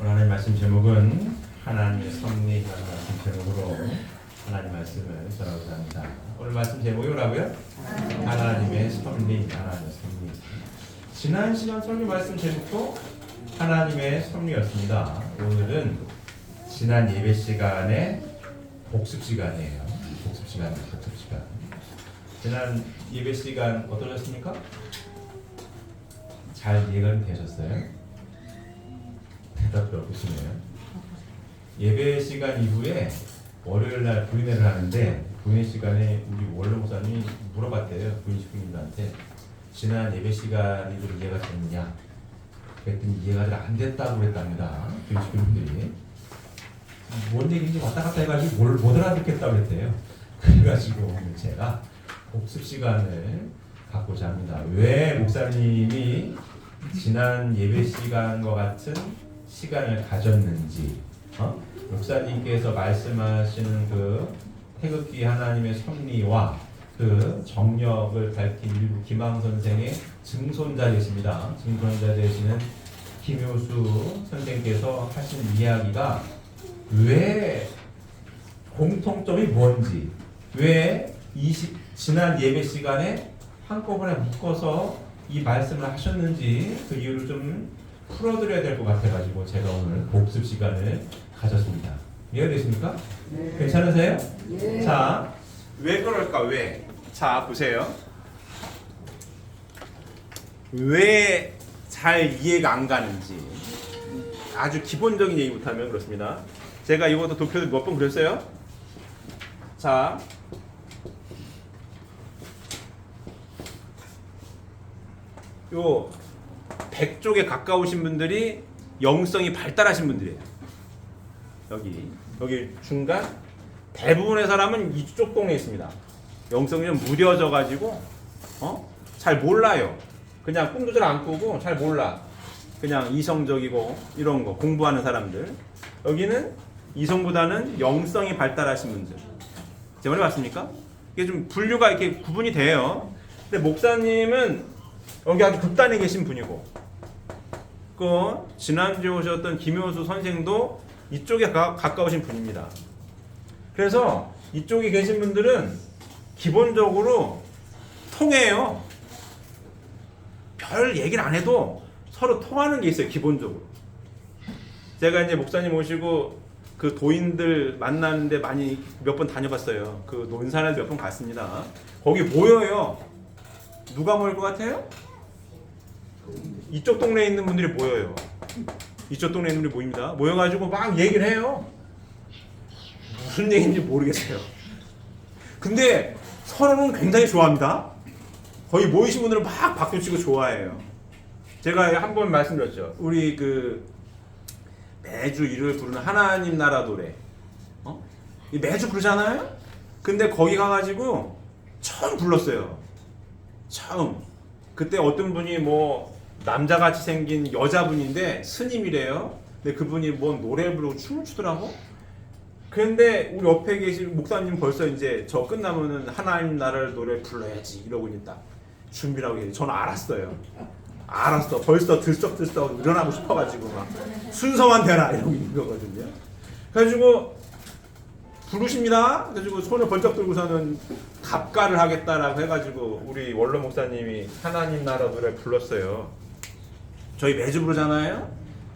오늘 하나님 말씀 제목은 하나님의 섭리라는 말씀 제목으로 하나님 말씀을 전하고자 합니다. 오늘 말씀 제목이 뭐라고요? 하나님의 섭리, 하나님의 섭리. 지난 시간 섭리 말씀 제목도 하나님의 섭리였습니다. 오늘은 지난 예배 시간의 복습 시간이에요. 복습 시간. 지난 예배 시간 어떠셨습니까? 잘 이해가 되셨어요? 대답이 없으시네요. 예배 시간 이후에 월요일날 부인회를 하는데 부인회 시간에 우리 원로 목사님이 물어봤대요. 부인식구님들한테 지난 예배 시간이 좀 이해가 됐느냐? 그랬더니 이해가 잘 안 됐다고 그랬답니다. 부인식구님들이 뭔 얘기인지 왔다 갔다 해가지고 못 알아듣겠다고 그랬대요. 그래가지고 오늘 제가 복습 시간을 갖고자 합니다. 왜 목사님이 지난 예배 시간과 같은 시간을 가졌는지, 목사님께서 말씀하시는 그 태극기 하나님의 섭리와 그 정력을 밝힌 일부 김항 선생의 증손자 되십니다. 증손자 되시는 김효수 선생께서 하신 이야기가 왜 공통점이 뭔지, 왜 지난 예배 시간에 한꺼번에 묶어서 이 말씀을 하셨는지 그 이유를 좀 풀어드려야 될 것 같아가지고 제가 오늘 복습 시간을 가졌습니다. 이해되십니까? 네. 괜찮으세요? 네. 자, 왜 그럴까? 왜? 자, 보세요. 왜 잘 이해가 안 가는지 아주 기본적인 얘기부터 하면 그렇습니다. 제가 이것도 도표를 몇 번 그렸어요? 자, 요 100쪽에 가까우신 분들이 영성이 발달하신 분들이에요. 여기 중간 대부분의 사람은 이쪽 동네에 있습니다. 영성이 좀 무뎌져 가지고 잘 몰라요. 그냥 꿈도 잘 안 꾸고 잘 몰라. 그냥 이성적이고 이런 거 공부하는 사람들. 여기는 이성보다는 영성이 발달하신 분들. 제 말이 맞습니까? 이게 좀 분류가 이렇게 구분이 돼요. 근데 목사님은 여기 아주 극단에 계신 분이고, 지난주에 오셨던 김효수 선생도 이쪽에 가까우신 분입니다. 그래서 이쪽에 계신 분들은 기본적으로 통해요. 별 얘기를 안 해도 서로 통하는 게 있어요. 기본적으로. 제가 이제 목사님 오시고 그 도인들 만나는데 많이 몇 번 다녀봤어요. 그 논산에 몇 번 갔습니다. 거기 모여요. 누가 모일 것 같아요? 이쪽 동네에 있는 분들이 모여요. 이쪽 동네에 있는 분들이 모입니다. 모여가지고 막 얘기를 해요. 무슨 얘기인지 모르겠어요. 근데 서로는 굉장히 좋아합니다. 거의 모이신 분들은 막 박수치고 좋아해요. 제가 한 번 말씀드렸죠. 우리 매주 일요일 부르는 하나님 나라 노래, 매주 부르잖아요. 근데 거기 가가지고 처음 불렀어요. 처음. 그때 어떤 분이 남자같이 생긴 여자분인데 스님이래요. 근데 그분이 노래를 부르고 춤을 추더라고. 그런데 우리 옆에 계신 목사님 벌써 이제 저 끝나면은 하나님 나라를 노래 불러야지 이러고 있다. 준비라고 얘기해. 저는 알았어요. 벌써 들썩들썩 일어나고 싶어가지고 막 순서만 되라 이러고 있는 거거든요. 그래가지고 부르십니다. 그래가지고 손을 번쩍 들고서는 갑가를 하겠다라고 해가지고 우리 원로 목사님이 하나님 나라 노래 불렀어요. 저희 매주 부르잖아요.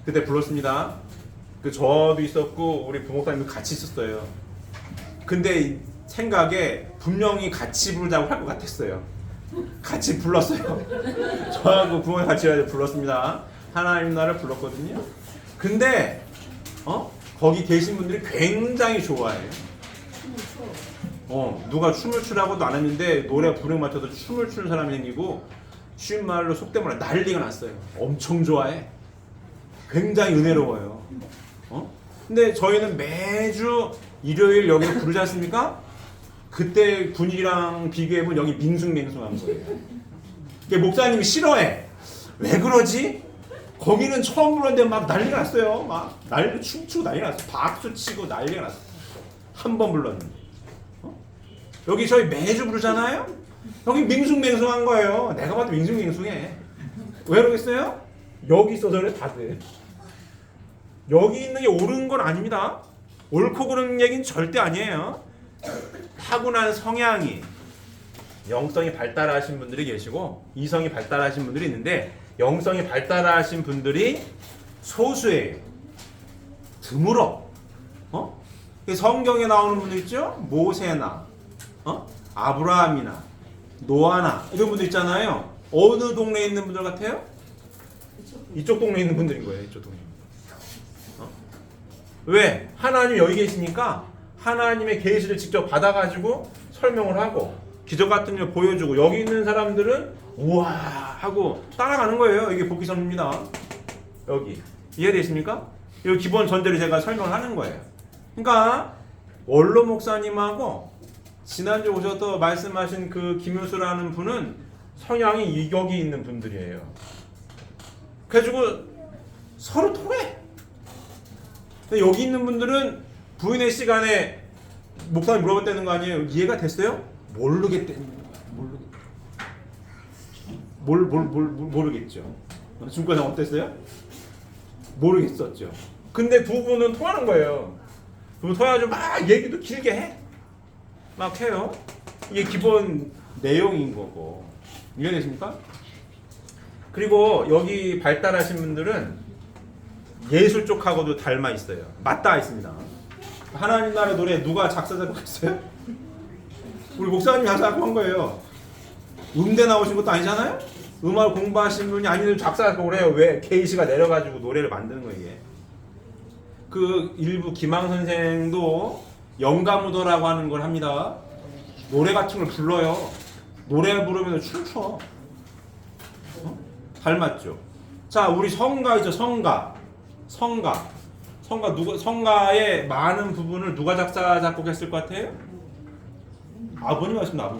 그때 불렀습니다. 저도 있었고 우리 부목사님도 같이 있었어요. 근데 생각에 분명히 같이 부르자고 할 것 같았어요. 같이 불렀어요. 저하고 부모님 같이 불렀습니다. 하나님 나라를 불렀거든요. 근데 거기 계신 분들이 굉장히 좋아해요. 누가 춤을 추라고도 안 했는데 노래 부르에 맞춰서 춤을 추는 사람이 생기고 쉬운 말로 속된 말로 난리가 났어요. 엄청 좋아해. 굉장히 은혜로워요. 근데 저희는 매주 일요일 여기서 부르지 않습니까? 그때 분위기랑 비교해보면 여기 밍숭맹숭한 거예요. 목사님이 싫어해. 왜 그러지? 거기는 처음 불렀는데 막 난리가 났어요. 막 춤추고 난리가 났어요. 박수치고 난리가 났어요. 한 번 불렀는데. 여기 저희 매주 부르잖아요? 여기 밍숭맹숭한 거예요. 내가 봐도 밍숭맹숭해. 왜 그러겠어요? 여기 있어서 그래 다들. 여기 있는 게 옳은 건 아닙니다. 옳고 그른 얘기는 절대 아니에요. 타고난 성향이 영성이 발달하신 분들이 계시고 이성이 발달하신 분들이 있는데 영성이 발달하신 분들이 소수예요. 드물어. 성경에 나오는 분들 있죠? 모세나 아브라함이나 노아나 이런 분들 있잖아요. 어느 동네에 있는 분들 같아요? 이쪽 동네에 있는 분들인 거예요. 이쪽 동네. 왜? 하나님 여기 계시니까 하나님의 계시를 직접 받아가지고 설명을 하고 기적 같은 걸 보여주고 여기 있는 사람들은 우와 하고 따라가는 거예요. 이게 복귀선입니다. 여기 이해되십니까? 이 기본 전제를 제가 설명을 하는 거예요. 그러니까 원로 목사님하고 지난주 오셔서 말씀하신 그 김효수라는 분은 성향이 여기 있는 분들이에요. 그래가지고 서로 통해. 근데 여기 있는 분들은 부인의 시간에 목사님 물어봤다는 거 아니에요? 이해가 됐어요? 모르겠죠. 중간에 어땠어요? 모르겠었죠. 근데 두 분은 통하는 거예요. 두 분 통해가지고 막 얘기도 길게 해. 막 해요. 이게 기본 내용인 거고. 이해되십니까? 그리고 여기 발달하신 분들은 예술 쪽하고도 닮아 있어요. 맞닿아 있습니다. 하나님 나라 노래 누가 작사 작곡했어요? 우리 목사님이 작곡한 거예요. 음대 나오신 것도 아니잖아요? 음악 공부하신 분이 아니면 작사 작곡을 해요. 왜? 케이시가 내려가지고 노래를 만드는 거예요. 이게. 그 일부 김항 선생도 영가무도라고 하는 걸 합니다. 노래 같은 걸 불러요. 노래 부르면 춤춰. 닮았죠. 자, 우리 성가이죠. 성가의 많은 부분을 누가 작사 작곡했을 것 같아요? 아버님 하십니다.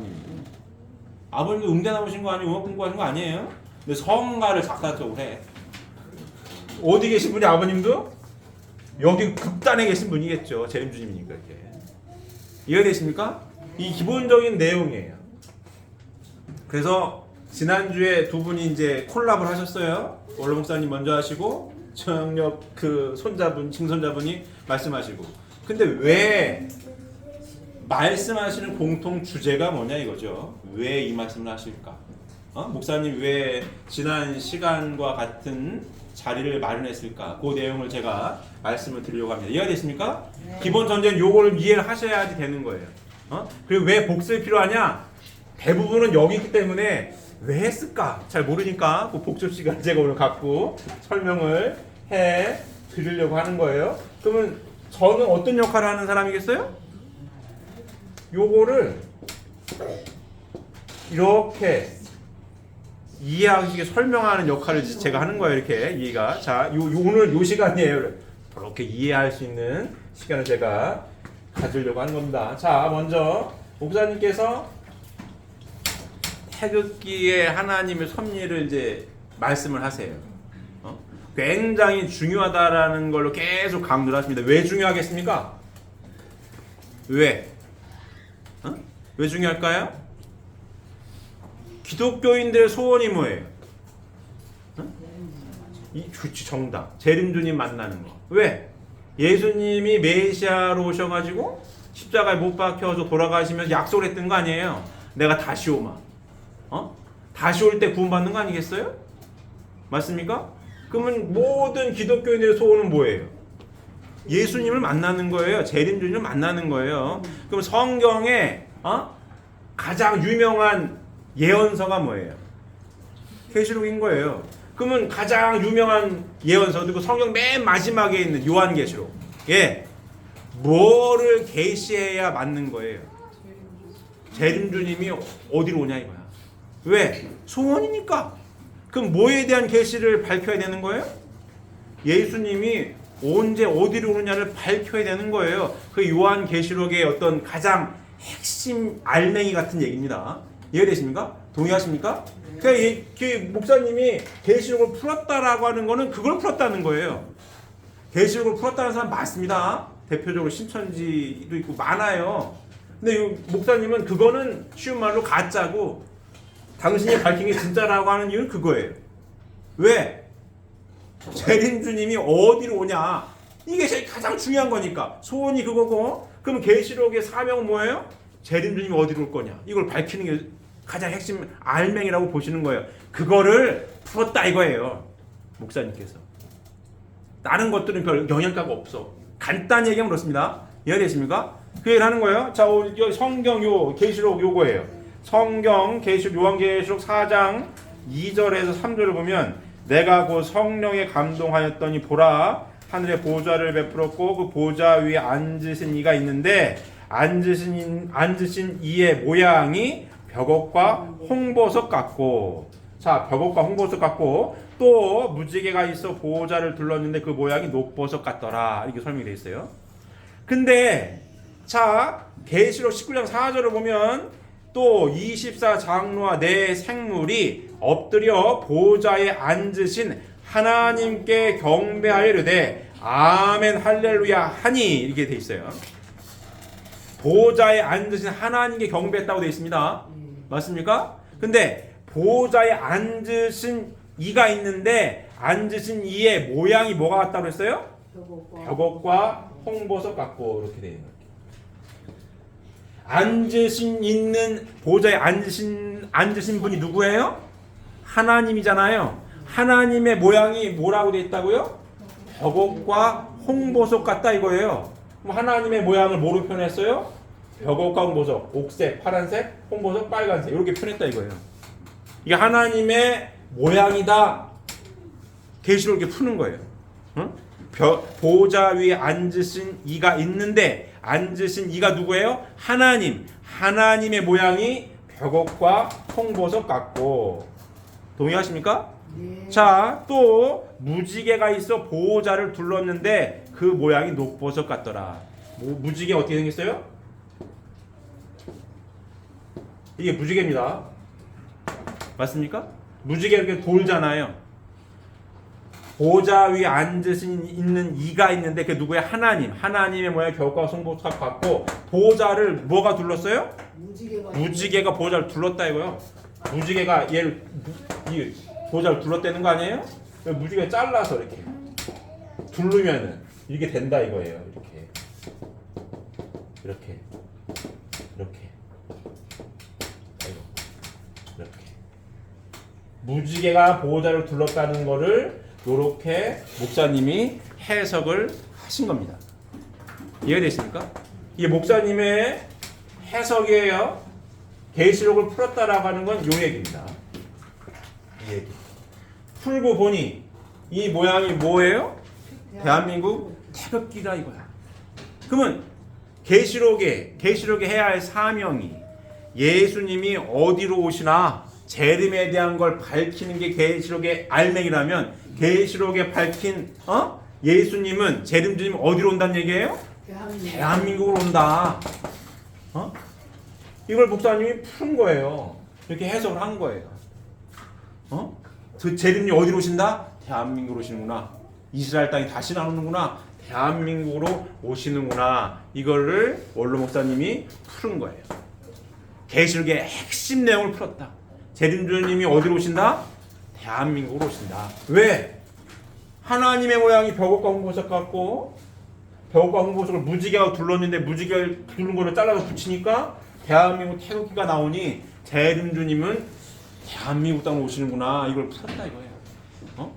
아버님도 음대 나오신 거 아니고 음악 공부하신 거 아니에요? 근데 성가를 작사 작곡을 해. 어디 계신 분이 아버님도? 여기 극단에 계신 분이겠죠. 재림주님이니까 이렇게. 이해되십니까? 이 기본적인 내용이에요. 그래서 지난주에 두 분이 이제 콜라보를 하셨어요. 원로 목사님 먼저 하시고 정력 그 손자분, 증손자분이 말씀하시고. 근데 왜 말씀하시는 공통 주제가 뭐냐 이거죠. 왜 이 말씀을 하실까? 목사님 왜 지난 시간과 같은 자리를 마련했을까? 그 내용을 제가 말씀을 드리려고 합니다. 이해가 됐습니까? 네. 기본 전제는 요걸 이해를 하셔야지 되는 거예요. 그리고 왜 복습이 필요하냐? 대부분은 여기 있기 때문에 왜 했을까? 잘 모르니까 그 복습 시간 제가 오늘 갖고 설명을 해 드리려고 하는 거예요. 그러면 저는 어떤 역할을 하는 사람이겠어요? 요거를 이렇게 이해하시게 설명하는 역할을 제가 하는 거예요. 이렇게 이해가. 자, 오늘 요 시간이에요. 그렇게 이해할 수 있는 시간을 제가 가지려고 하는 겁니다. 자, 먼저 목사님께서 태극기에 하나님의 섭리를 이제 말씀을 하세요. 굉장히 중요하다라는 걸로 계속 강조를 하십니다. 왜 중요하겠습니까? 왜? 왜 중요할까요? 기독교인들의 소원이 뭐예요? 그렇지, 정답. 재림주님 만나는 거. 왜? 예수님이 메시아로 오셔가지고 십자가에 못 박혀서 돌아가시면서 약속을 했던 거 아니에요? 내가 다시 오마. 다시 올 때 구원받는 거 아니겠어요? 맞습니까? 그러면 모든 기독교인들의 소원은 뭐예요? 예수님을 만나는 거예요. 재림주님을 만나는 거예요. 그럼 성경에 가장 유명한 예언서가 뭐예요? 계시록인 거예요. 그러면 가장 유명한 예언서 그리고 성경 맨 마지막에 있는 요한계시록. 예. 뭐를 계시해야 맞는 거예요? 재림주님이 어디로 오냐 이거야. 왜? 소원이니까. 그럼 뭐에 대한 계시를 밝혀야 되는 거예요? 예수님이 언제 어디로 오느냐를 밝혀야 되는 거예요. 그 요한계시록의 어떤 가장 핵심 알맹이 같은 얘기입니다. 이해되십니까? 동의하십니까? 그러니까 그 목사님이 계시록을 풀었다라고 하는 거는 그걸 풀었다는 거예요. 계시록을 풀었다는 사람 많습니다. 대표적으로 신천지도 있고 많아요. 근데 이 목사님은 그거는 쉬운 말로 가짜고 당신이 밝힌 게 진짜라고 하는 이유는 그거예요. 왜? 재림주님이 어디로 오냐? 이게 제일 가장 중요한 거니까 소원이 그거고. 그럼 계시록의 사명은 뭐예요? 재림주님이 어디로 올 거냐 이걸 밝히는 게 가장 핵심 알맹이라고 보시는 거예요. 그거를 풀었다 이거예요 목사님께서. 다른 것들은 별 영향가가 없어. 간단히 얘기하면 그렇습니다. 이해되십니까? 그 얘기를 하는 거예요. 자, 성경 요 계시록 요거예요. 성경 계시록 요한계시록 4장 2절에서 3절을 보면 내가 곧 성령에 감동하였더니 보라 하늘에 보좌를 베풀었고 그 보좌 위에 앉으신 이가 있는데 앉으신 이의 모양이 벽옥과 홍보석 같고 자 벽옥과 홍보석 같고 또 무지개가 있어 보좌를 둘렀는데 그 모양이 녹보석 같더라 이렇게 설명이 되어 있어요. 근데 자 계시록 19장 4절을 보면 또 24장로와 네 생물이 엎드려 보좌에 앉으신 하나님께 경배하여 이르되 아멘 할렐루야 하니 이렇게 돼 있어요. 보좌에 앉으신 하나님께 경배했다고 되어 있습니다. 맞습니까? 근데 보좌에 앉으신 이가 있는데 앉으신 이의 모양이 뭐가 같다고 했어요? 벽옥과 홍보석 같고 이렇게 되어 있는 거예요. 앉으신 있는 보좌에 앉으신 분이 누구예요? 하나님이잖아요. 하나님의 모양이 뭐라고 되어 있다고요? 벽옥과 홍보석 같다 이거예요. 그럼 하나님의 모양을 뭐로 표현했어요? 벽옥과 홍보석, 옥색, 파란색, 홍보석, 빨간색 이렇게 표현했다 이거예요. 이게 하나님의 모양이다. 계시록 이렇게 푸는 거예요. 응? 보좌 위에 앉으신 이가 있는데 앉으신 이가 누구예요? 하나님. 하나님의 모양이 벽옥과 홍보석 같고 동의하십니까? 네. 자, 또 무지개가 있어 보호자를 둘렀는데 그 모양이 녹보석 같더라. 무지개 어떻게 생겼어요? 이게 무지개입니다. 맞습니까? 무지개 이렇게 돌잖아요. 보호자 위에 앉으신 있는 이가 있는데 그 누구야? 하나님. 하나님의 모양이 벽과 송보석 같고 보호자를 뭐가 둘렀어요? 무지개가 보호자를 둘렀다 이거요. 무지개가 얘를 이 보호자를 둘렀다는 거 아니에요? 무지개 잘라서 이렇게 둘르면은 이렇게 된다 이거예요. 이렇게 무지개가 보호자를 둘렀다는 거를 요렇게 목사님이 해석을 하신 겁니다. 이해되십니까? 이게 목사님의 해석이에요. 계시록을 풀었다라고 하는 건 요 얘기입니다. 이 얘기. 풀고 보니 이 모양이 뭐예요? 대한민국 태극기다 이거야. 그러면 계시록에 해야 할 사명이 예수님이 어디로 오시나 재림에 대한 걸 밝히는 게 계시록의 알맹이라면 계시록에 밝힌 예수님은 재림주님 어디로 온다는 얘기예요? 대한민국으로 온다. 이걸 목사님이 푼 거예요. 이렇게 해석을 한 거예요. 그 재림이 어디로 오신다? 대한민국으로 오시는구나. 이스라엘 땅이 다시 나오는구나. 대한민국으로 오시는구나. 이거를 원로 목사님이 푸는 거예요. 계시록의 핵심 내용을 풀었다. 재림주님이 어디로 오신다? 대한민국으로 오신다. 왜? 하나님의 모양이 벽옥과 홍보석 같고 벽옥과 홍보석을 무지개가 둘렀는데 무지개를 두른 거를 잘라서 붙이니까 대한민국 태극기가 나오니 재림주님은 대한민국 땅으로 오시는구나. 이걸 풀었다 이거예요.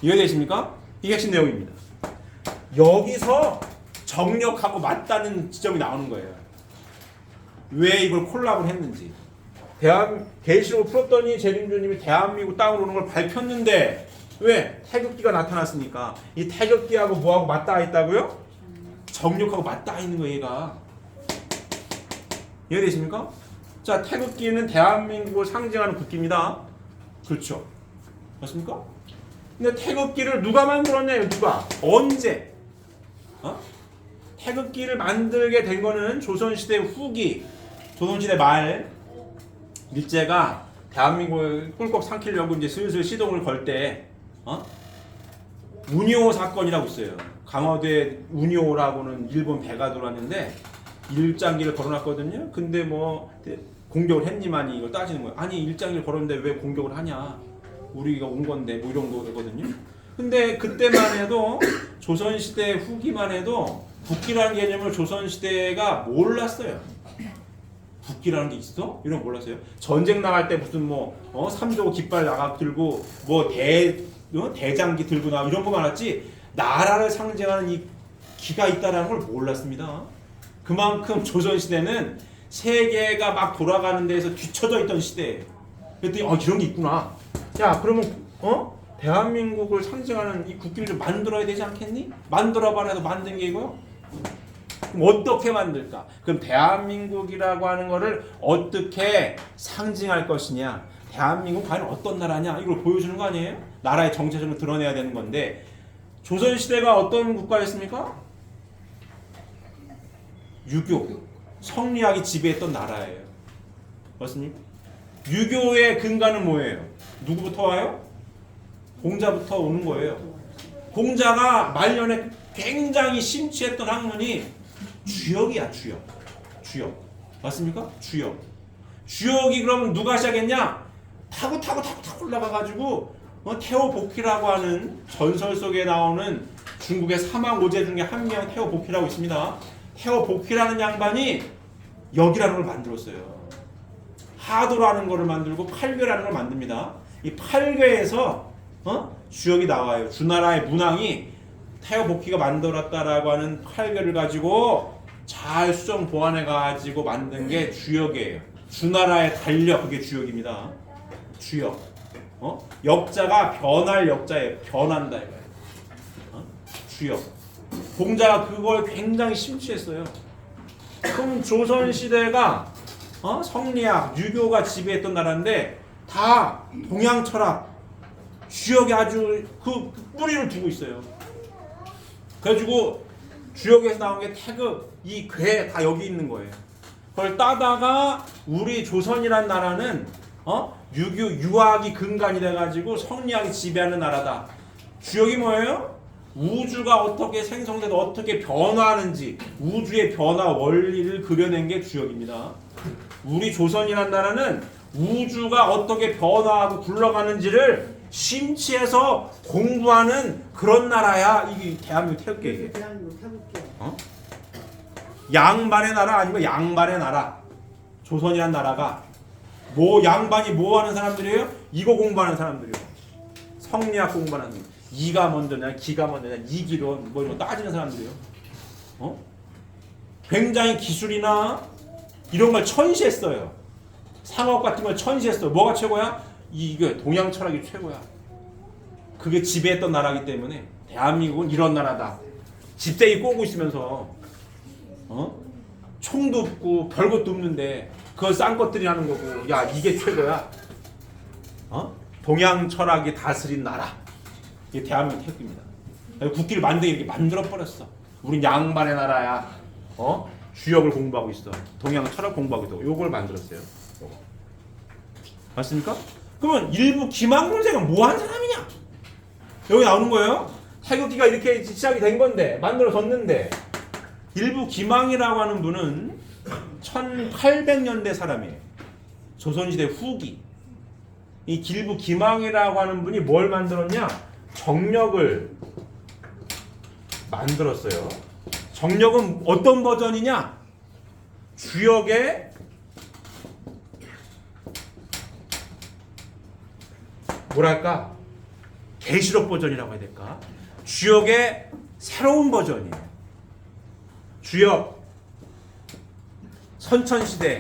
이해되십니까? 이게 핵심 내용입니다. 여기서 정력하고 맞다는 지점이 나오는 거예요. 왜 이걸 콜라보를 했는지. 계시록을 풀었더니 재림주님이 대한민국 땅으로 오는 걸 밝혔는데 왜? 태극기가 나타났으니까. 이 태극기하고 뭐하고 맞닿아 있다고요? 정력하고 맞닿아 있는 거예요 얘가. 이해되십니까? 자, 태극기는 대한민국을 상징하는 국기입니다. 그렇죠? 맞습니까? 근데 태극기를 누가 만들었냐요? 누가? 언제? 태극기를 만들게 된 거는 조선시대 후기, 조선시대 말 일제가 대한민국을 꿀꺽 삼키려고 이제 슬슬 시동을 걸 때, 운이호 사건이라고 있어요. 강화도에 운이호라고는 일본 배가 들어왔는데 일장기를 걸어놨거든요. 근데 뭐 공격을 했니만이 이걸 따지는 거예요. 아니 일장기를 걸었는데 왜 공격을 하냐? 우리가 온 건데 뭐 이런 거거든요. 근데 그때만 해도 조선시대 후기만 해도 국기라는 개념을 조선시대가 몰랐어요. 국기라는 게 있어? 이런 거 몰랐어요. 전쟁 나갈 때 무슨 삼조 깃발 나가 들고 대장기 들고 나 이런 거만 알았지 나라를 상징하는 이 기가 있다라는 걸 몰랐습니다. 그만큼 조선시대는 세계가 막 돌아가는 데에서 뒤쳐져 있던 시대예요. 그랬더니 이런 게 있구나. 야 그러면 대한민국을 상징하는 이 국기를 좀 만들어야 되지 않겠니? 만들어봐라 해서 만든 게 이거요. 그럼 어떻게 만들까? 그럼 대한민국이라고 하는 거를 어떻게 상징할 것이냐? 대한민국 과연 어떤 나라냐? 이걸 보여주는 거 아니에요? 나라의 정체성을 드러내야 되는 건데 조선시대가 어떤 국가였습니까? 유교, 성리학이 지배했던 나라예요. 맞습니까? 유교의 근간은 뭐예요? 누구부터 와요? 공자부터 오는 거예요. 공자가 말년에 굉장히 심취했던 학문이 주역이야, 주역. 주역. 맞습니까? 주역. 주역이 그러면 누가 시작했냐? 타고 올라가가지고 태호복희라고 하는 전설 속에 나오는 중국의 사막 오제 중에 한 명 태호복희라고 있습니다. 태호복희라는 양반이 역이라는 걸 만들었어요. 하도라는 거를 만들고 팔괘라는 걸 만듭니다. 이 팔괘에서 주역이 나와요. 주나라의 문왕이 태호복희가 만들었다라고 하는 팔괘를 가지고 잘 수정 보완해 가지고 만든 게 주역이에요. 주나라의 달력 그게 주역입니다. 주역. 역자가 변할 역자예요. 변한다 이거예요. 주역. 공자가 그걸 굉장히 심취했어요. 그럼 조선 시대가 성리학, 유교가 지배했던 나라인데 다 동양 철학, 주역이 아주 그 뿌리를 두고 있어요. 그래가지고 주역에서 나온 게 태극, 이 괴 다 여기 있는 거예요. 그걸 따다가 우리 조선이란 나라는 유교, 유학이 근간이 돼가지고 성리학이 지배하는 나라다. 주역이 뭐예요? 우주가 어떻게 생성돼서 어떻게 변화하는지 우주의 변화 원리를 그려낸 게 주역입니다. 우리 조선이란 나라는 우주가 어떻게 변화하고 굴러가는지를 심취해서 공부하는 그런 나라야. 이게 대한민국 태극기야 이게. 양반의 나라 아니면 양반의 나라. 조선이란 나라가 양반이 뭐 하는 사람들이에요? 이거 공부하는 사람들이에요. 성리학 공부하는 사람들. 이가 먼저냐 기가 먼저냐 이기론 이런 거 따지는 사람들이에요. 굉장히 기술이나 이런 걸 천시했어요. 상업 같은 걸 천시했어요. 뭐가 최고야? 이게 동양 철학이 최고야. 그게 지배했던 나라이기 때문에 대한민국은 이런 나라다. 집대기 꼬고 있으면서 총도 없고 별것도 없는데 그걸 싼 것들이 하는 거고 야 이게 최고야. 동양 철학이 다스린 나라. 이게 대한민국 태극기입니다. 국기를 만들게 이렇게 만들어 버렸어. 우린 양반의 나라야. 주역을 공부하고 있어. 동양 철학 공부하고 있어. 요걸 만들었어요. 요거. 맞습니까? 그러면 일부 김항군생은 뭐 한 사람이냐? 여기 나오는 거예요. 태극기가 이렇게 시작이 된 건데 만들어졌는데 일부 김항이라고 하는 분은 1800년대 사람이에요. 조선시대 후기. 이 길부 김항이라고 하는 분이 뭘 만들었냐? 정력을 만들었어요. 정력은 어떤 버전이냐? 주역의 뭐랄까? 계시록 버전이라고 해야 될까? 주역의 새로운 버전이에요. 주역 선천시대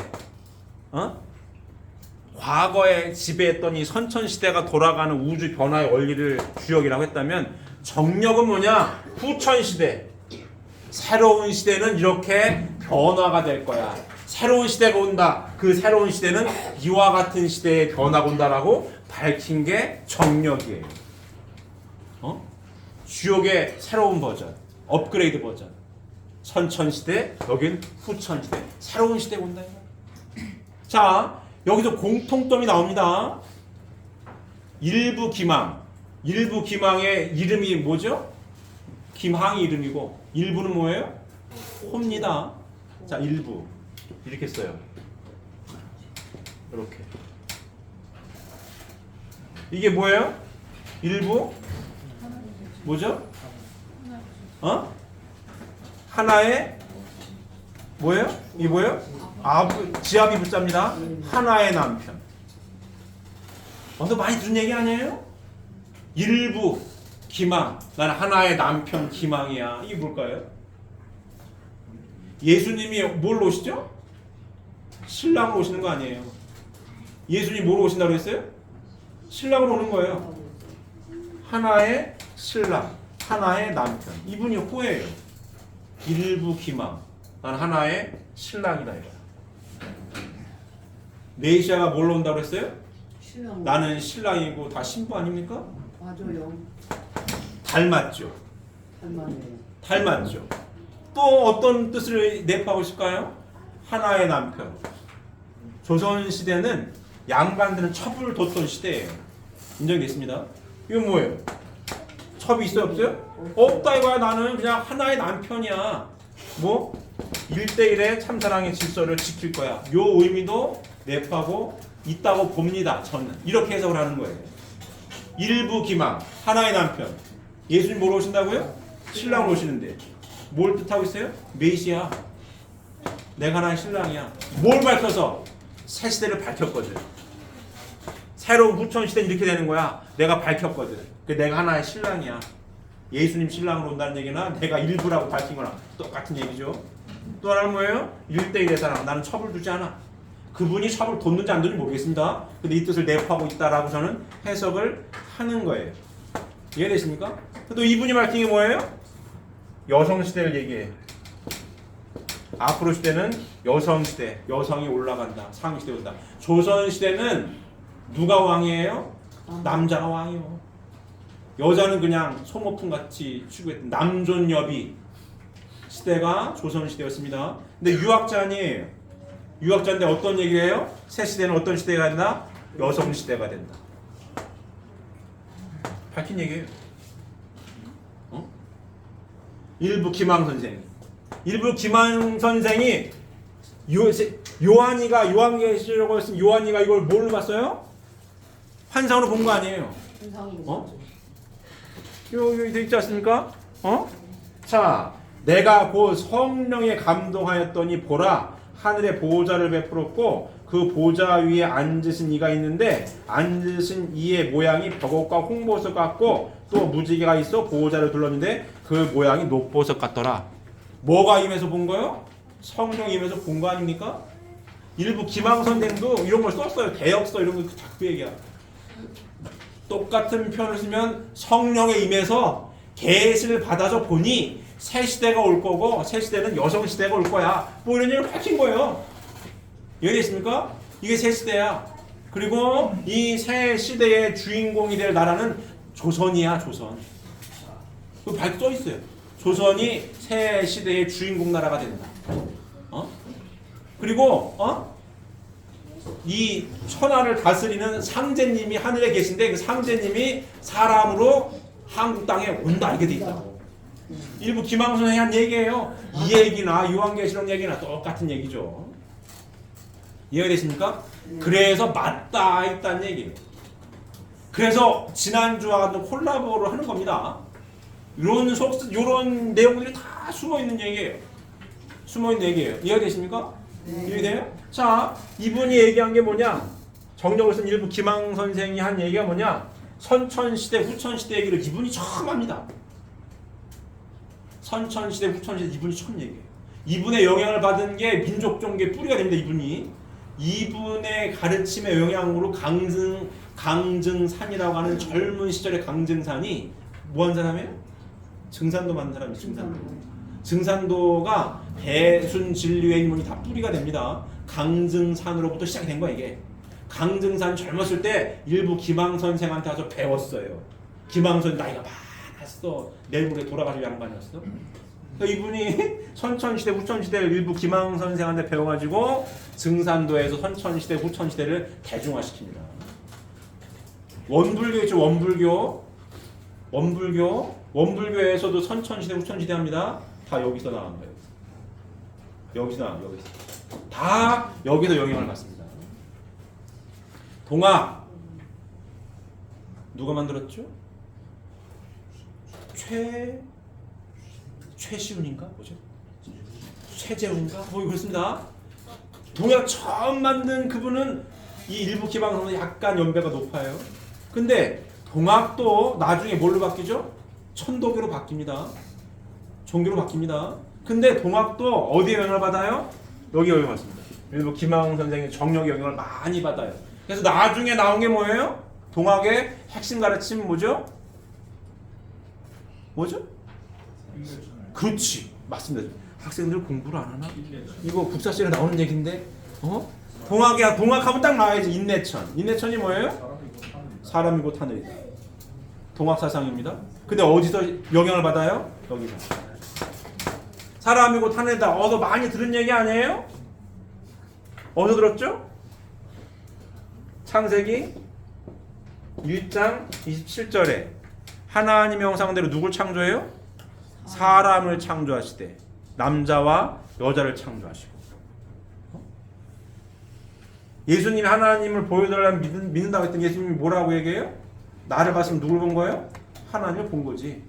과거에 지배했던 이 선천시대가 돌아가는 우주 변화의 원리를 주역이라고 했다면 정력은 뭐냐? 후천시대. 새로운 시대는 이렇게 변화가 될 거야. 새로운 시대가 온다. 그 새로운 시대는 이와 같은 시대의 변화가 온다라고 밝힌 게 정력이에요. 주역의 새로운 버전, 업그레이드 버전. 선천시대, 여긴 후천시대. 새로운 시대가 온다. 자, 여기서 공통점이 나옵니다. 일부 김항. 일부 김항의 이름이 뭐죠? 김항이 이름이고 일부는 뭐예요? 호입니다. 자, 일부. 이렇게 써요. 이렇게. 이게 뭐예요? 일부 뭐죠? 하나의 뭐예요? 이게 뭐예요? 지압이 붙잡니다. 하나의 남편. 너 많이 들은 얘기 아니에요? 일부 기망. 난 하나의 남편 기망이야. 이게 뭘까요? 예수님이 뭘 오시죠? 신랑으로 오시는 거 아니에요. 예수님이 뭐로 오신다고 했어요? 신랑으로 오는 거예요. 하나의 신랑, 하나의 남편. 이분이 호예요. 일부 기망. 난 하나의 신랑이다 이거야. 메시아가 뭘로 온다고 했어요? 신랑. 나는 신랑이고 다 신부 아닙니까? 맞아요. 닮았죠. 닮았네. 닮았죠. 또 어떤 뜻을 내포하고 있을까요? 하나의 남편. 조선시대는 양반들은 첩을 뒀던 시대예요. 인정됐습니다. 이건 뭐예요? 첩이 있어요 없어요? 없다 이거야. 나는 그냥 하나의 남편이야. 뭐? 1대1의 참사랑의 질서를 지킬 거야. 요 의미도 내포하고 있다고 봅니다. 저는 이렇게 해석을 하는 거예요. 일부 기망, 하나의 남편. 예수님 뭐로 오신다고요? 신랑으로 오시는데 뭘 뜻하고 있어요? 메시아. 내가 하나의 신랑이야. 뭘 밝혀서? 새 시대를 밝혔거든. 새로운 후천시대는 이렇게 되는 거야. 내가 밝혔거든. 내가 하나의 신랑이야. 예수님 신랑으로 온다는 얘기나 내가 일부라고 밝힌 거나 똑같은 얘기죠. 또 하나는 뭐예요? 1대1의 사랑. 나는 첩을 두지 않아. 그분이 첩을 뒀는지 안 뒀는지 모르겠습니다. 근데 이 뜻을 내포하고 있다라고 저는 해석을 하는 거예요. 이해되십니까? 또 이분이 밝힌 게 뭐예요? 여성시대를 얘기해요. 앞으로 시대는 여성시대. 여성이 올라간다. 상위시대 온다. 조선시대는 누가 왕이에요? 남자가 왕이요. 여자는 그냥 소모품 같이 취급했던 남존여비 시대가 조선시대였습니다. 근데 유학자 아니에요. 유학자인데 어떤 얘기를 해요? 새 시대는 어떤 시대가 된다? 여성시대가 된다. 밝힌 얘기예요. 일부 김항 선생. 일부 김항 선생이 요한이가 요한계시록을 쓴 요한이가 이걸 뭘로 봤어요? 환상으로 본 거 아니에요. 신상이 여기 돼 있지 않습니까? 자, 내가 곧 성령에 감동하였더니 보라 하늘에 보좌를 베풀었고 그 보좌 위에 앉으신 이가 있는데 앉으신 이의 모양이 벽옥과 홍보석 같고 또 무지개가 있어 보좌를 둘렀는데 그 모양이 녹보석 같더라. 뭐가 임해서 본 거요? 성령 임해서 본 거 아닙니까? 일부 김항선생도 이런 걸 썼어요. 대역서 이런 거 자꾸 얘기야. 똑같은 표현을 쓰면 성령에 임해서 계시를 받아서 보니 새 시대가 올 거고 새 시대는 여성 시대가 올 거야. 뭐 이런 얘기를 밝힌 거예요. 이해됐습니까? 이게 새 시대야. 그리고 이 새 시대의 주인공이 될 나라는 조선이야. 조선. 그 밝게 써 있어요. 조선이 새 시대의 주인공 나라가 된다. 그리고 이 천하를 다스리는 상제님이 하늘에 계신데 그 상제님이 사람으로 한국 땅에 온다 이렇게 돼 있다고. 일부 김항선생이 한 얘기예요. 이 얘기나 요한계시록 얘기나 똑같은 얘기죠. 이해가 되십니까? 그래서 맞다 있다는 얘기예요. 그래서 지난주와 같은 콜라보를 하는 겁니다. 이런 내용들이 다 숨어 있는 얘기예요. 숨어 있는 얘기예요. 이해가 되십니까? 이해돼요? 자, 이분이 얘기한 게 뭐냐? 정력을 쓴 일부 김항 선생이 한 얘기가 뭐냐? 선천시대, 후천시대 얘기를 이분이 처음 합니다. 선천시대, 후천시대 이분이 처음 얘기해요. 이분의 영향을 받은 게 민족종교의 뿌리가 됩니다. 이분의 가르침의 영향으로 강증산이라고 하는 젊은 시절의 강증산이 뭐한 사람이에요? 증산도 만든 사람이에요. 증산도가 대순진리의 인문이 다 뿌리가 됩니다. 강증산으로부터 시작이 된 거야 이게. 강증산 젊었을 때 일부 김항 선생한테 가서 배웠어요. 김항 선 나이가 많았어. 내물에 돌아가실 양반이었어. 이분이 선천시대, 후천시대를 일부 김항 선생한테 배워가지고 증산도에서 선천시대, 후천시대를 대중화시킵니다. 원불교 있죠. 원불교에서도 선천시대, 후천시대 합니다. 다 여기서 나온 거예요. 여기서. 다 여기서 영향을 받습니다. 동학 누가 만들었죠? 최시훈인가 뭐죠? 최재훈인가 뭐 그렇습니다. 동약 처음 만든 그분은 이 일부 기방성은 약간 연배가 높아요. 근데 동학도 나중에 뭘로 바뀌죠? 천도교로 바뀝니다. 종교로 바뀝니다. 근데 동학도 어디에 영향을 받아요? 여기 영향을 받습니다. 일부 김항 선생의 정력의 영향을 많이 받아요. 그래서 나중에 나온 게 뭐예요? 동학의 핵심 가르침은 뭐죠? 뭐죠? 그렇지, 맞습니다. 학생들 공부를 안 하나? 이거 국사시에 나오는 얘기인데, 동학하면 딱 나와야지. 인내천이 뭐예요? 사람이고 하늘이다. 동학 사상입니다. 근데 어디서 영향을 받아요? 여기서. 사람이고 하늘이다. 어디서 많이 들은 얘기 아니에요? 어디서 들었죠? 창세기 1장 27절에 하나님의 형상대로 누굴 창조해요? 사람을 창조하시되 남자와 여자를 창조하시고. 예수님이 하나님을 보여달라고 믿는다고 했더니 예수님이 뭐라고 얘기해요? 나를 봤으면 누굴 본 거예요? 하나님을 본 거지.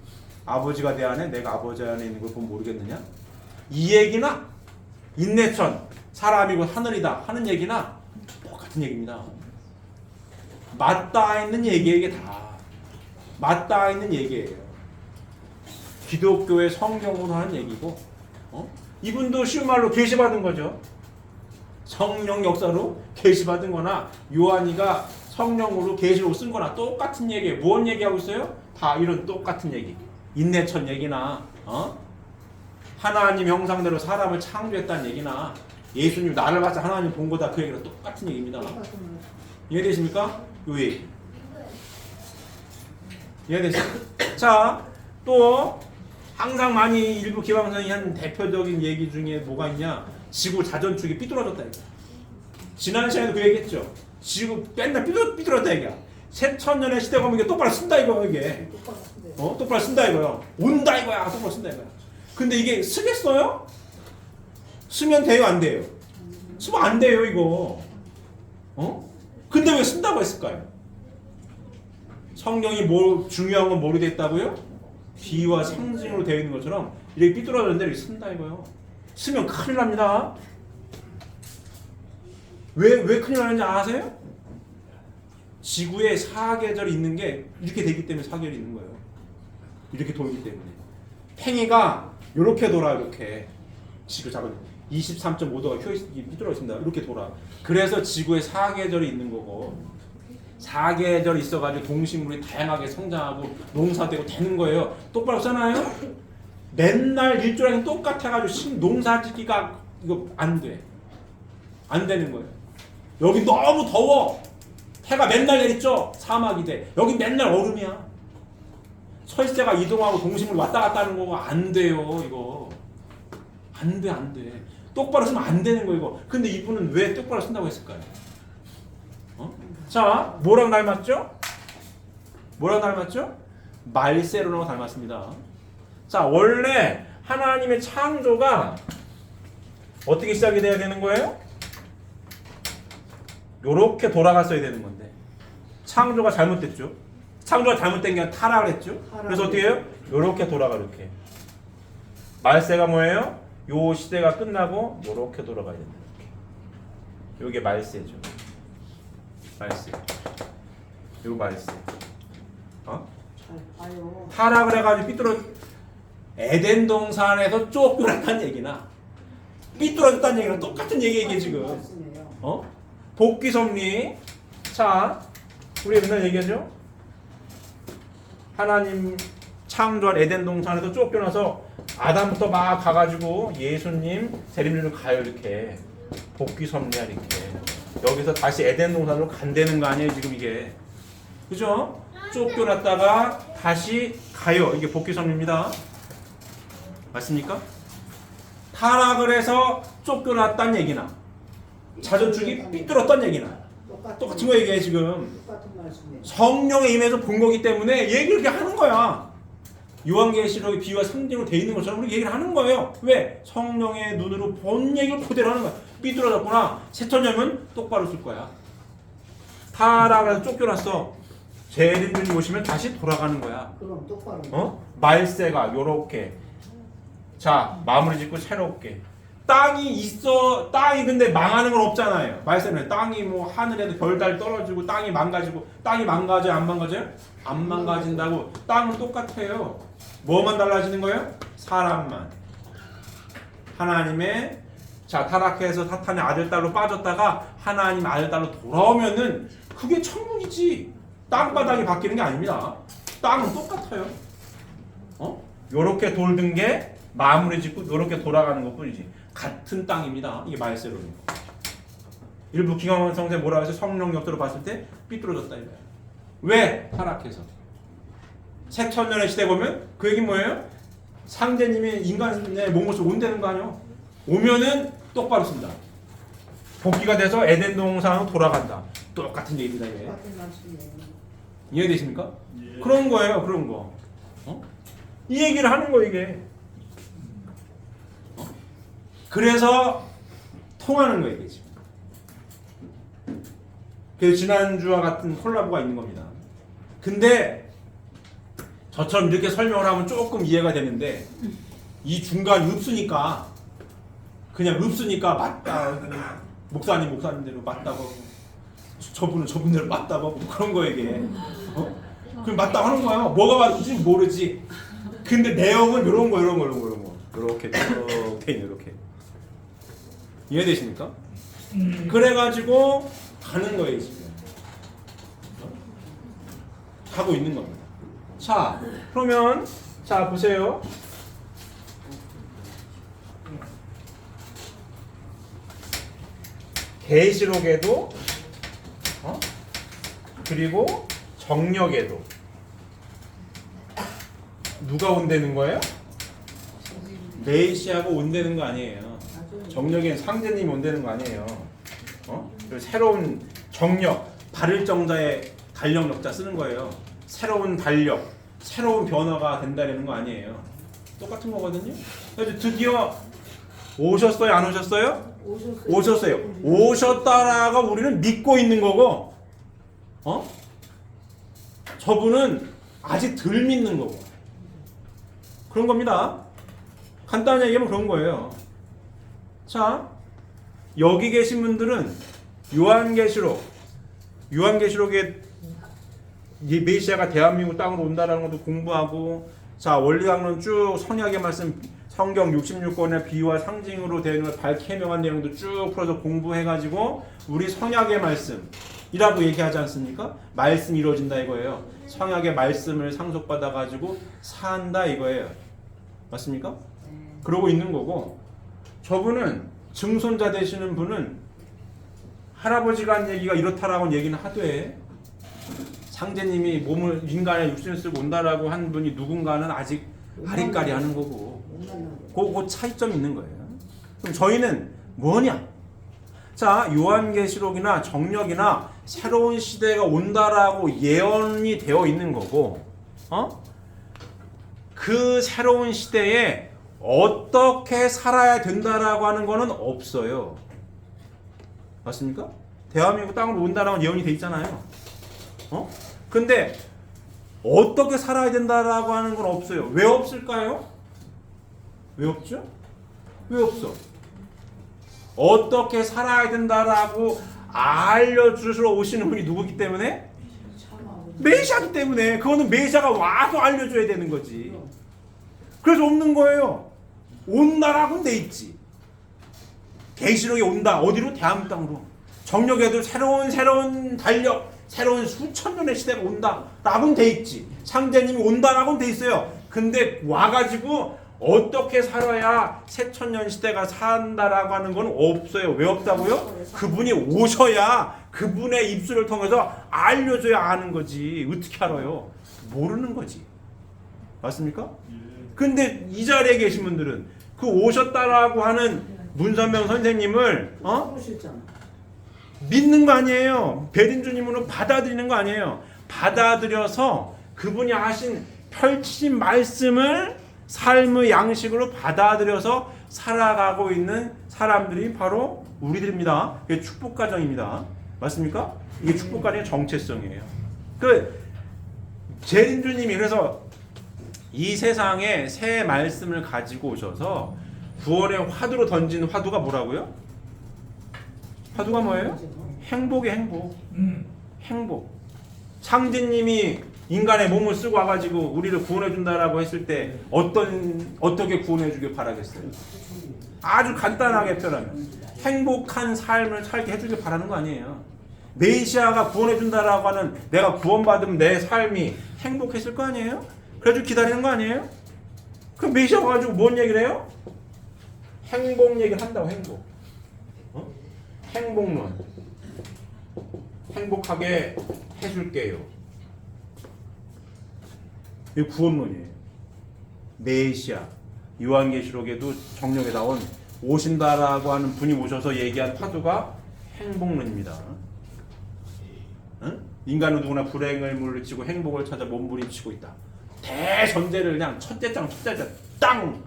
아버지가 내 안에 내가 아버지 안에 있는 걸 보면 모르겠느냐? 이 얘기나 인내천 사람이고 하늘이다 하는 얘기나 똑같은 얘기입니다. 맞닿아 있는 얘기예요. 이게 다 맞닿아 있는 얘기예요. 기독교의 성경으로 하는 얘기고, 이분도 쉬운 말로 계시받은 거죠. 성령 역사로 계시받은 거나 요한이가 성령으로 계시로 쓴 거나 똑같은 얘기예요. 뭔 얘기하고 있어요? 다 이런 똑같은 얘기. 인내천 얘기나 하나님 형상대로 사람을 창조했다는 얘기나 예수님 나를 봐서 하나님 본 거다 그 얘기랑 똑같은 얘기입니다. 이해되십니까? 요 얘기. 이해되십니까? 자, 또 항상 많이 일부 기방선이 한 대표적인 얘기 중에 뭐가 있냐? 지구 자전축이 삐뚤어졌다 이거. 지난 시간에도 그 얘기했죠. 지구 맨날 삐뚤어졌다 이거야. 새천년의 시대 가면 이게 똑바로 쓴다 이거 이게. 똑바로 쓴다 이거요. 온다 이거야. 똑바로 쓴다 이거야. 근데 이게 쓰겠어요? 쓰면 돼요 안 돼요? 쓰면 안 돼요 이거. 근데 왜 쓴다고 했을까요? 성경이 뭐 중요한 건 뭐로 됐다고요? 비유와 상징으로 되어 있는 것처럼 이렇게 삐뚤어졌는데 이렇게 쓴다 이거요. 쓰면 큰일 납니다. 왜 큰일 나는지 아세요? 지구에 사계절이 있는 게 이렇게 되기 때문에 사계절이 있는 거예요. 이렇게 돌기 때문에. 팽이가 이렇게 돌아 이렇게. 지구 작은 23.5도가 휘어있 있습니다. 이렇게 돌아. 그래서 지구에 사계절이 있는 거고 사계절이 있어가지고 동식물이 다양하게 성장하고 농사되고 되는 거예요. 똑바로 써놔요? 맨날 일조량이 똑같아가지고 농사짓기가 이거 안 돼. 안 되는 거예요. 여기 너무 더워. 해가 맨날 내리죠. 사막이 돼. 여기 맨날 얼음이야. 철새가 이동하고 동식물 왔다 갔다 하는 거가 안 돼요. 이거 안 돼. 똑바로 쓰면 안 되는 거 이거. 근데 이분은 왜 똑바로 쓴다고 했을까요? 자, 뭐랑 닮았죠? 말세로랑 닮았습니다. 자, 원래 하나님의 창조가 어떻게 시작이 돼야 되는 거예요? 요렇게 돌아갔어야 되는 건데 창조가 잘못됐죠. 창조가 잘못된 게 아니라 타락을 했죠. 그래서 어떻게 해요? 요렇게 돌아가 이렇게. 말세가 뭐예요? 요 시대가 끝나고 요렇게 돌아가야 된다. 요게 말세죠. 말세. 요 말세. 타락을 해가지고 삐뚤어 에덴 동산에서 쫓겨났다는 얘기나 삐뚤어졌다는 얘기랑 똑같은 얘기예요 지금. 복귀 섭리. 자, 우리 맨날 얘기하죠. 하나님 창조한 에덴 동산에서 쫓겨나서 아담부터 막 가가지고 예수님 재림주로 가요 이렇게. 복귀 섭리야 이렇게. 여기서 다시 에덴 동산으로 간다는 거 아니에요 지금 이게. 그죠? 쫓겨났다가 다시 가요. 이게 복귀 섭리입니다. 맞습니까? 타락을 해서 쫓겨났다는 얘기나 자전축이 삐뚤었다는 얘기나 똑같은 거 얘기해 지금. 성령에 임해서 본 거기 때문에 얘기를 이렇게 하는 거야. 요한계시록의 비유와 상징으로 돼 있는 것처럼 우리 얘기를 하는 거예요. 왜? 성령의 눈으로 본 얘기를 그대로 하는 거야. 삐뚤어졌구나. 새천년은 똑바로 쓸 거야. 타락을 해서 쫓겨났어. 대리님 오시면 다시 돌아가는 거야. 그럼 똑바로. 말세가 요렇게. 자, 마무리 짓고 새롭게. 땅이 있어. 땅이 근데 망하는 건 없잖아요. 말세는 땅이 뭐 하늘에도 별달 떨어지고 땅이 망가지고 땅이 망가져요, 안 망가져요? 안 망가진다고. 땅은 똑같아요. 뭐만 달라지는 거예요? 사람만. 하나님의 자 타락해서 사탄의 아들 딸로 빠졌다가 하나님 아들 딸로 돌아오면은 그게 천국이지. 땅바닥이 바뀌는 게 아닙니다. 땅은 똑같아요. 요렇게 돌든 게 마무리 짓고 요렇게 돌아가는 것 뿐이지. 같은 땅입니다. 이게 말세로는. 일부 기강원 성세 뭐라고 해서 성령 역도로 봤을 때 삐뚤어졌다 이거야. 왜? 타락해서. 새천년의 시대 보면 그 얘기 뭐예요? 상제님이 인간의 몸으로 온다는 거 아니요? 오면은 똑바로 쓴다. 복귀가 돼서 에덴 동산으로 돌아간다. 똑같은 얘기다 이게. 똑같은 말씀이에요. 이해되십니까? 그런 거예요, 그런 거. 이 얘기를 하는 거 이게. 그래서 통하는 거예요, 이게 지금. 그래서 지난주와 같은 콜라보가 있는 겁니다. 근데 저처럼 이렇게 설명을 하면 조금 이해가 되는데 이 중간이 없으니까 그냥 없으니까 맞다. 목사님대로 맞다고 하고 저분은 저분대로 맞다고 하고 그런 거예요, 이게. 그럼 맞다고 하는 거예요. 뭐가 맞는지 모르지. 근데 내용은 이런 거. 이렇게 이렇게. 이해되십니까? 그래가지고 가는 거예요, 지금. 가고 있는 겁니다. 자, 그러면 자 보세요. 계시록에도 그리고 정력에도 누가 온다는 거예요? 메시아가 온다는 거 아니에요. 정력에는 상제님이 온다는 거 아니에요. 그리고 새로운 정력, 발을 정자에 달력 역자 쓰는 거예요. 새로운 달력, 새로운 변화가 된다는 거 아니에요. 똑같은 거거든요. 그래서 드디어 오셨어요, 안 오셨어요? 오셨어요. 오셨다라고 우리는 믿고 있는 거고, 저분은 아직 덜 믿는 거고, 그런 겁니다. 간단히 얘기하면 그런 거예요. 자, 여기 계신 분들은 요한계시록에 이 메시아가 대한민국 땅으로 온다라는 것도 공부하고, 자 원리강론 쭉 선약의 말씀 성경 66권의 비유와 상징으로 되는 걸 밝게 해명한 내용도 쭉 풀어서 공부해가지고 우리 선약의 말씀이라고 얘기하지 않습니까? 말씀이 이루어진다 이거예요. 선약의 말씀을 상속받아가지고 산다 이거예요. 맞습니까? 그러고 있는 거고, 저분은 증손자 되시는 분은 할아버지가 한 얘기가 이렇다라고 얘기는 하되 상제님이 몸을 인간의 육신을 쓰고 온다라고 한 분이 누군가는 아직 아리까리 하는 거고, 그 차이점이 있는 거예요. 그럼 저희는 뭐냐? 자, 요한계시록이나 정력이나 새로운 시대가 온다라고 예언이 되어 있는 거고, 그 새로운 시대에 어떻게 살아야 된다라고 하는 거는 없어요. 맞습니까? 대한민국 땅으로 온다라고 예언이 돼 있잖아요. 근데 어떻게 살아야 된다라고 하는 건 없어요. 왜 없을까요? 왜 없죠? 왜 없어? 어떻게 살아야 된다라고 알려주시러 오시는 분이 누구기 때문에? 메시아기 때문에. 그거는 메시아가 와서 알려줘야 되는 거지. 그래서 없는 거예요. 온다라고는 돼 있지. 계시록에 온다. 어디로? 대한민국 땅으로. 정력에도 새로운 달력, 새로운 수천 년의 시대가 온다라고는 돼 있지. 상제님이 온다라고는 돼 있어요. 근데 와가지고 어떻게 살아야 새천년 시대가 산다라고 하는 건 없어요. 왜 없다고요? 그분이 오셔야 그분의 입술을 통해서 알려줘야 아는 거지. 어떻게 알아요? 모르는 거지. 맞습니까? 근데 이 자리에 계신 분들은 그 오셨다라고 하는 문선명 선생님을 믿는 거 아니에요. 배린주님으로 받아들이는 거 아니에요. 받아들여서 그분이 하신 펼치신 말씀을 삶의 양식으로 받아들여서 살아가고 있는 사람들이 바로 우리들입니다. 이게 축복가정입니다. 맞습니까? 이게 축복가정의 정체성이에요. 재림주님이 그래서 이 세상에 새 말씀을 가지고 오셔서 구원의 화두로 던진 화두가 뭐라고요? 화두가 뭐예요? 행복의 행복. 행복. 창진님이 인간의 몸을 쓰고 와가지고 우리를 구원해 준다라고 했을 때 어떻게 구원해 주길 바라겠어요? 아주 간단하게 표현하면 행복한 삶을 살게 해주길 바라는 거 아니에요. 메시아가 구원해 준다라고 하는 내가 구원받으면 내 삶이 행복했을 거 아니에요? 그래가지고 기다리는 거 아니에요? 그럼 메시아 와가지고 뭔 얘기를 해요? 행복 얘기를 한다고. 행복. 행복론. 행복하게 해줄게요. 이 구원론이에요. 메시아. 요한계시록에도 정령에 나온 오신다라고 하는 분이 오셔서 얘기한 화두가 행복론입니다. 응? 인간은 누구나 불행을 물리치고 행복을 찾아 몸부림치고 있다. 대전제를 그냥 첫째장 땅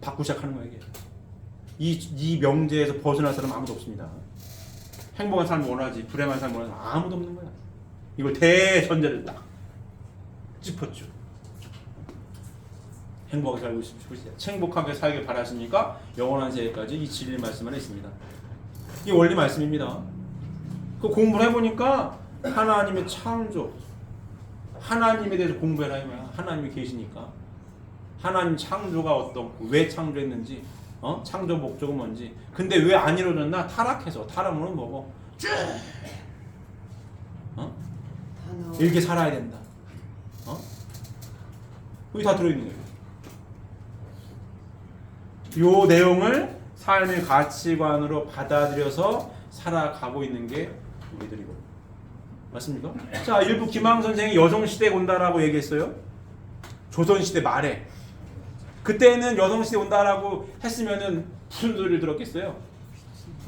받고 시작하는 거예요. 이 명제에서 벗어날 사람은 아무도 없습니다. 행복한 삶을 원하지 불행한 삶을 원하지 아무도 없는 거야. 이걸 대전제를 딱 짚었죠. 행복하게 살고 싶으시죠? 행복하게 살길 바라십니까? 영원한 세계까지 이 진리 말씀 안에 있습니다. 이 원리 말씀입니다. 그 공부를 해보니까 하나님의 창조, 하나님에 대해서 공부해라 이 말이야. 하나님이 계시니까 하나님 창조가 왜 창조했는지, 창조 목적은 뭔지. 근데 왜 안 이루어졌나? 타락해서. 타락은 뭐고? 쭉 이렇게 살아야 된다. 여기 다 들어있는 거예요. 요 내용을 삶의 가치관으로 받아들여서 살아가고 있는 게 우리들이고. 맞습니까? 자, 일부 김항 선생이 여성시대에 온다라고 얘기했어요. 조선시대 말에. 그때는 여성시대 온다라고 했으면은 무슨 소리를 들었겠어요?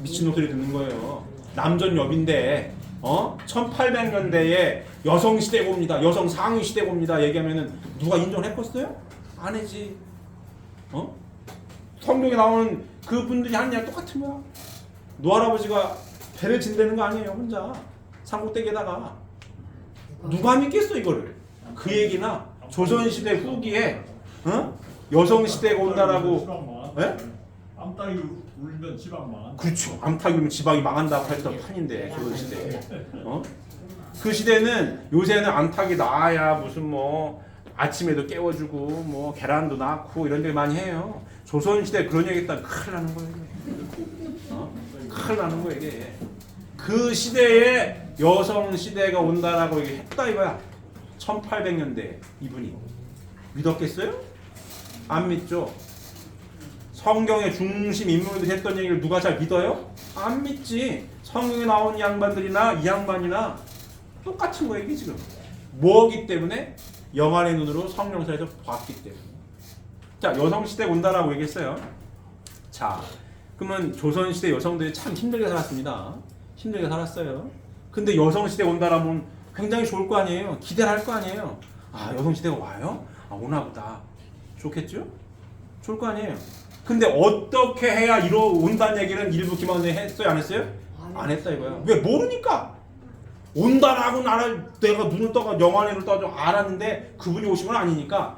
미친놈 소리 듣는 거예요. 남전여비인데 1800년대에 여성시대 옵니다. 여성 상위시대 옵니다. 얘기하면은 누가 인정했겠어요? 안 해지. 성경에 나오는 그분들이 하는 얘기 똑같은 거야. 노할아버지가 배를 진대는 거 아니에요. 혼자 산꼭대기에다가. 누가 믿겠어 이거를. 그 얘기나 조선시대 후기에 여성시대가 온다라고. 예? 암탉이 울면 지방 망한다. 그렇죠. 암탉이 울면 지방이 망한다고 했던 판인데 조선시대에. 그 시대는 요새는 암탉이 나야 무슨 뭐 아침에도 깨워주고 뭐 계란도 낳고 이런 데 많이 해요. 조선시대 그런 얘기 했다면 큰일 나는 거예요. 큰일 나는 거예요 이게. 그 시대에 여성시대가 온다라고 얘기했다 이거야. 1800년대 이분이. 믿었겠어요? 안 믿죠. 성경의 중심 인물들이 했던 얘기를 누가 잘 믿어요? 안 믿지. 성경에 나온 양반들이나 이 양반이나 똑같은 거예요 이게 지금. 뭐기 때문에? 영안의 눈으로 성령사에서 봤기 때문에. 자, 여성시대 온다라고 얘기했어요. 자, 그러면 조선시대 여성들이 참 힘들게 살았습니다. 힘들게 살았어요. 근데 여성시대 온다라면 굉장히 좋을 거 아니에요. 기대를 할 거 아니에요. 아, 여성시대가 와요? 아, 오나보다. 좋겠죠? 좋을 거 아니에요. 근데 어떻게 해야 온다는 얘기는 일부 김학원이 했어요? 안 했어요? 안 했다 이거야. 왜? 모르니까. 온다라고 내가 눈을 떠가 영안의 눈을 떠가 알았는데 그분이 오신 건 아니니까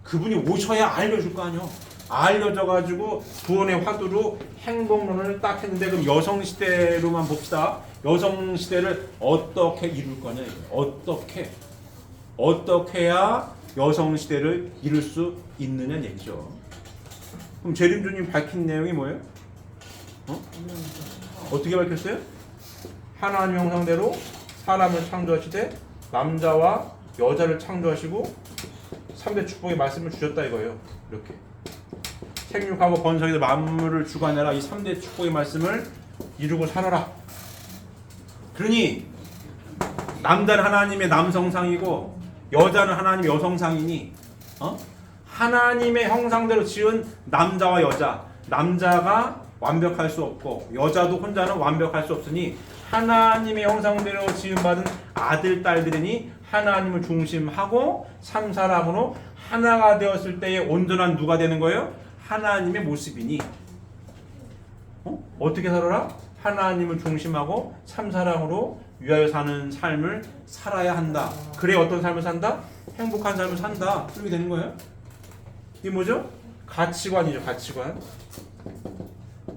그분이 오셔야 알려줄 거 아니에요. 알려져가지고 구원의 화두로 행복론을 딱 했는데 그럼 여성시대로만 봅시다. 여성시대를 어떻게 이룰 거냐 이거예요. 어떻게 해야 여성시대를 이룰 수 있느냐는 얘기죠. 그럼 재림주님 밝힌 내용이 뭐예요? 어떻게 밝혔어요? 하나님 형상대로 사람을 창조하시되 남자와 여자를 창조하시고 3대 축복의 말씀을 주셨다 이거예요. 이렇게 생육하고 번성에서 만물을 주관해라. 이 3대 축복의 말씀을 이루고 살아라. 그러니 남자는 하나님의 남성상이고 여자는 하나님의 여성상이니 하나님의 형상대로 지은 남자와 여자, 남자가 완벽할 수 없고 여자도 혼자는 완벽할 수 없으니 하나님의 형상대로 지음받은 아들, 딸들이니 하나님을 중심하고 삼사람으로 하나가 되었을 때의 온전한 누가 되는 거예요? 하나님의 모습이니 어떻게 살아라? 하나님을 중심하고 삼사람으로 위하여 사는 삶을 살아야 한다. 그래 어떤 삶을 산다? 행복한 삶을 산다. 이렇게 되는 거예요. 이게 뭐죠? 가치관이죠. 가치관.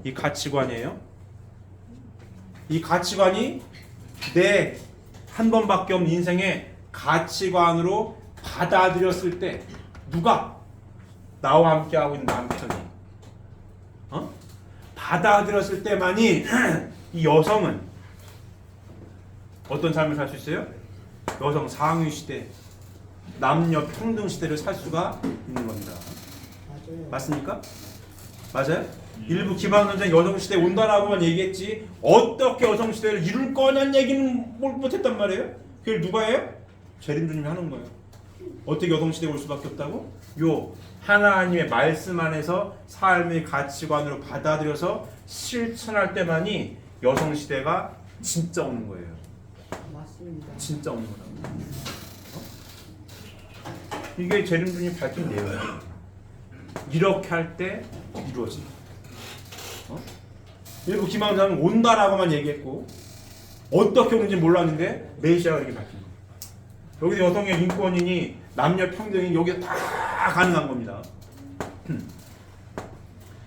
이 가치관이에요. 이 가치관이 내 한 번밖에 없는 인생의 가치관으로 받아들였을 때 누가 나와 함께하고 있는 남편이 받아들였을 때만이 이 여성은 어떤 삶을 살 수 있어요? 여성 상위 시대, 남녀 평등 시대를 살 수가 있는 겁니다. 맞아요. 맞습니까? 맞아요? 일부 기방전쟁 여성시대 온다라고만 얘기했지 어떻게 여성시대를 이룰 거냐는 얘기는 못했단 말이에요. 그걸 누가 해요? 재림주님이 하는 거예요. 어떻게 여성시대가 올 수밖에 없다고? 요 하나님의 말씀 안에서 삶의 가치관으로 받아들여서 실천할 때만이 여성시대가 진짜 오는 거예요. 맞습니다. 진짜 오는 거라고. 이게 재림주님이 밝힌 내용이에요. 이렇게 할 때 이루어진다. 일부 기망자는 온다라고만 얘기했고 어떻게 오는지 몰랐는데 메시아가 이렇게 밝힌 거예요. 여기서 여성의 인권이니 남녀 평등이 여기에 다 가능한 겁니다.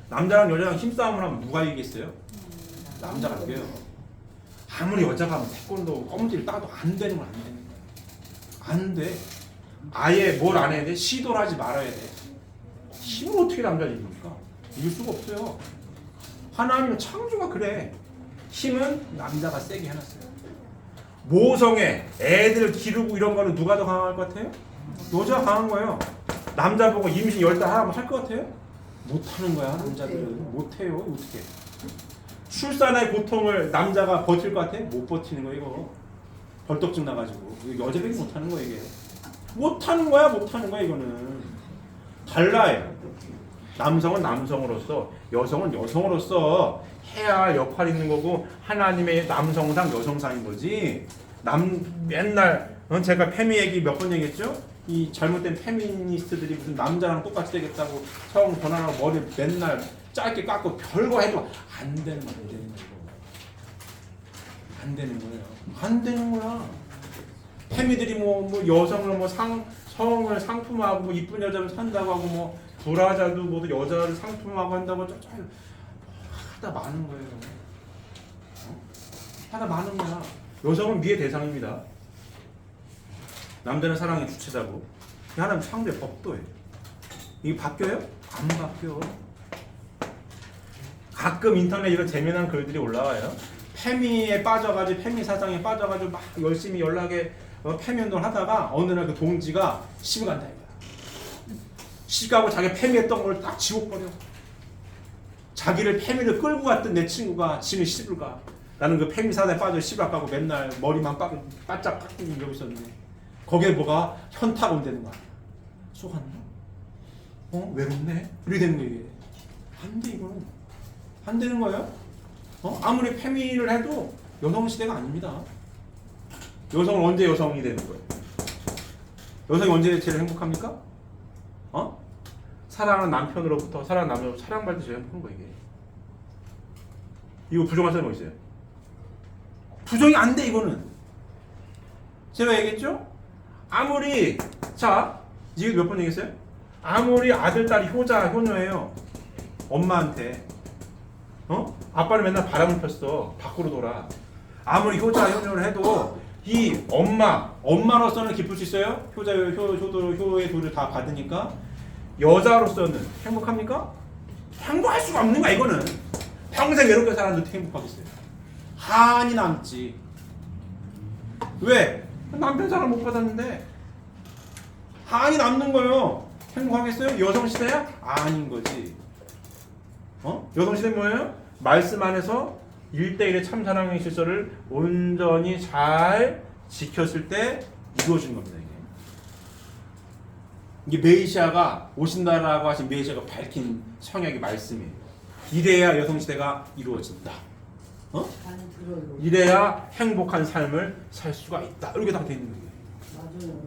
남자랑 여자랑 힘싸움을 하면 누가 이기겠어요? 남자가 이겨요. 아무리 여자가 뭐 태권도 껌질 따도 안 되는 건 안 되는 거야. 안 돼. 아예 뭘 안 해야 돼? 시도를 하지 말아야 돼. 힘을 어떻게 남자를 이깁니까? 이길 수가 없어요. 하나님의 창조가 그래. 힘은 남자가 세게 해놨어요. 모성애, 애들 기르고 이런 거는 누가 더 강할 것 같아요? 여자가 강한 거예요. 남자 보고 임신 10달 하라면 할 것 같아요? 못하는 거야. 남자들은 못해요. 어떻게? 출산의 고통을 남자가 버틸 것 같아? 못 버티는 거야 이거. 벌떡증 나가지고. 여자들이 못하는 거야 이게. 못하는 거야 이거는. 달라요. 남성은 남성으로서, 여성은 여성으로서 해야 할 역할이 있는 거고 하나님의 남성상 여성상인 거지. 맨날 제가 페미 얘기 몇 번 얘기했죠? 이 잘못된 페미니스트들이 무슨 남자랑 똑같이 되겠다고 성 전환하고 머리 맨날 짧게 깎고 별거 해도 안 되는 거야. 안 되는 거예요. 안 되는 거야. 페미들이 뭐 여성을 성을 상품화하고 뭐 이쁜 여자를 산다고 하고 뭐 불화자도 모두 여자를 상품화하고 한다고 하다 많은 거예요. 하다 많은 거야. 여성은 미의 대상입니다. 남자는 사랑의 주체자고. 하나님 창조의 법도예요. 이게 바뀌어요? 안 바뀌어. 가끔 인터넷 이런 재미난 글들이 올라와요. 페미에 빠져가지고 페미 사상에 빠져가지고 막 열심히 연락에 페미 운동을 하다가 어느 날 그 동지가 시집 간다 이거야. 시집 가고 자기 페미했던 걸 딱 지워버려. 자기를 페미를 끌고 갔던 내 친구가 지금 시집을 가. 나는 그 페미 사상에 빠져 시집 가고 맨날 머리만 바짝 깎고 이러고 있었는데 거기에 뭐가 현타가 온다는 거야. 속았나? 외롭네? 이렇게 되는 거예요. 안 돼 이거는. 안 되는 거예요. 아무리 페미를 해도 여성 시대가 아닙니다. 여성은 언제 여성이 되는 거예요? 여성이 언제 제일 행복합니까? 사랑하는 남편으로부터 사랑하는 남자로부터 사랑받을 때 제일 행복한 거예요. 이게. 이거 부정할 사람이 있어요? 부정이 안 돼 이거는. 제가 얘기했죠? 아무리 이게 몇 번 얘기했어요? 아무리 아들 딸이 효녀예요. 엄마한테 아빠는 맨날 바람을 폈어. 밖으로 돌아. 아무리 효녀를 해도 이 엄마로서는 기쁠 수 있어요? 효의 도를 다 받으니까. 여자로서는 행복합니까? 행복할 수가 없는 거야 이거는. 평생 외롭게 살았는데 어떻게 행복하겠어요? 한이 남지. 왜? 남편 사랑 못 받았는데 한이 남는 거예요. 행복하겠어요? 여성시대야? 아닌 거지. 여성시대는 뭐예요? 말씀 안에서 1대1의 참사랑의 실서를 온전히 잘 지켰을 때 이루어진 겁니다. 이게 메시아가 오신다라고 하신 메시아가 밝힌 성약의 말씀이에요. 이래야 여성시대가 이루어진다. 이래야 행복한 삶을 살 수가 있다. 이렇게 다 되어 있는 거예요. 맞아요.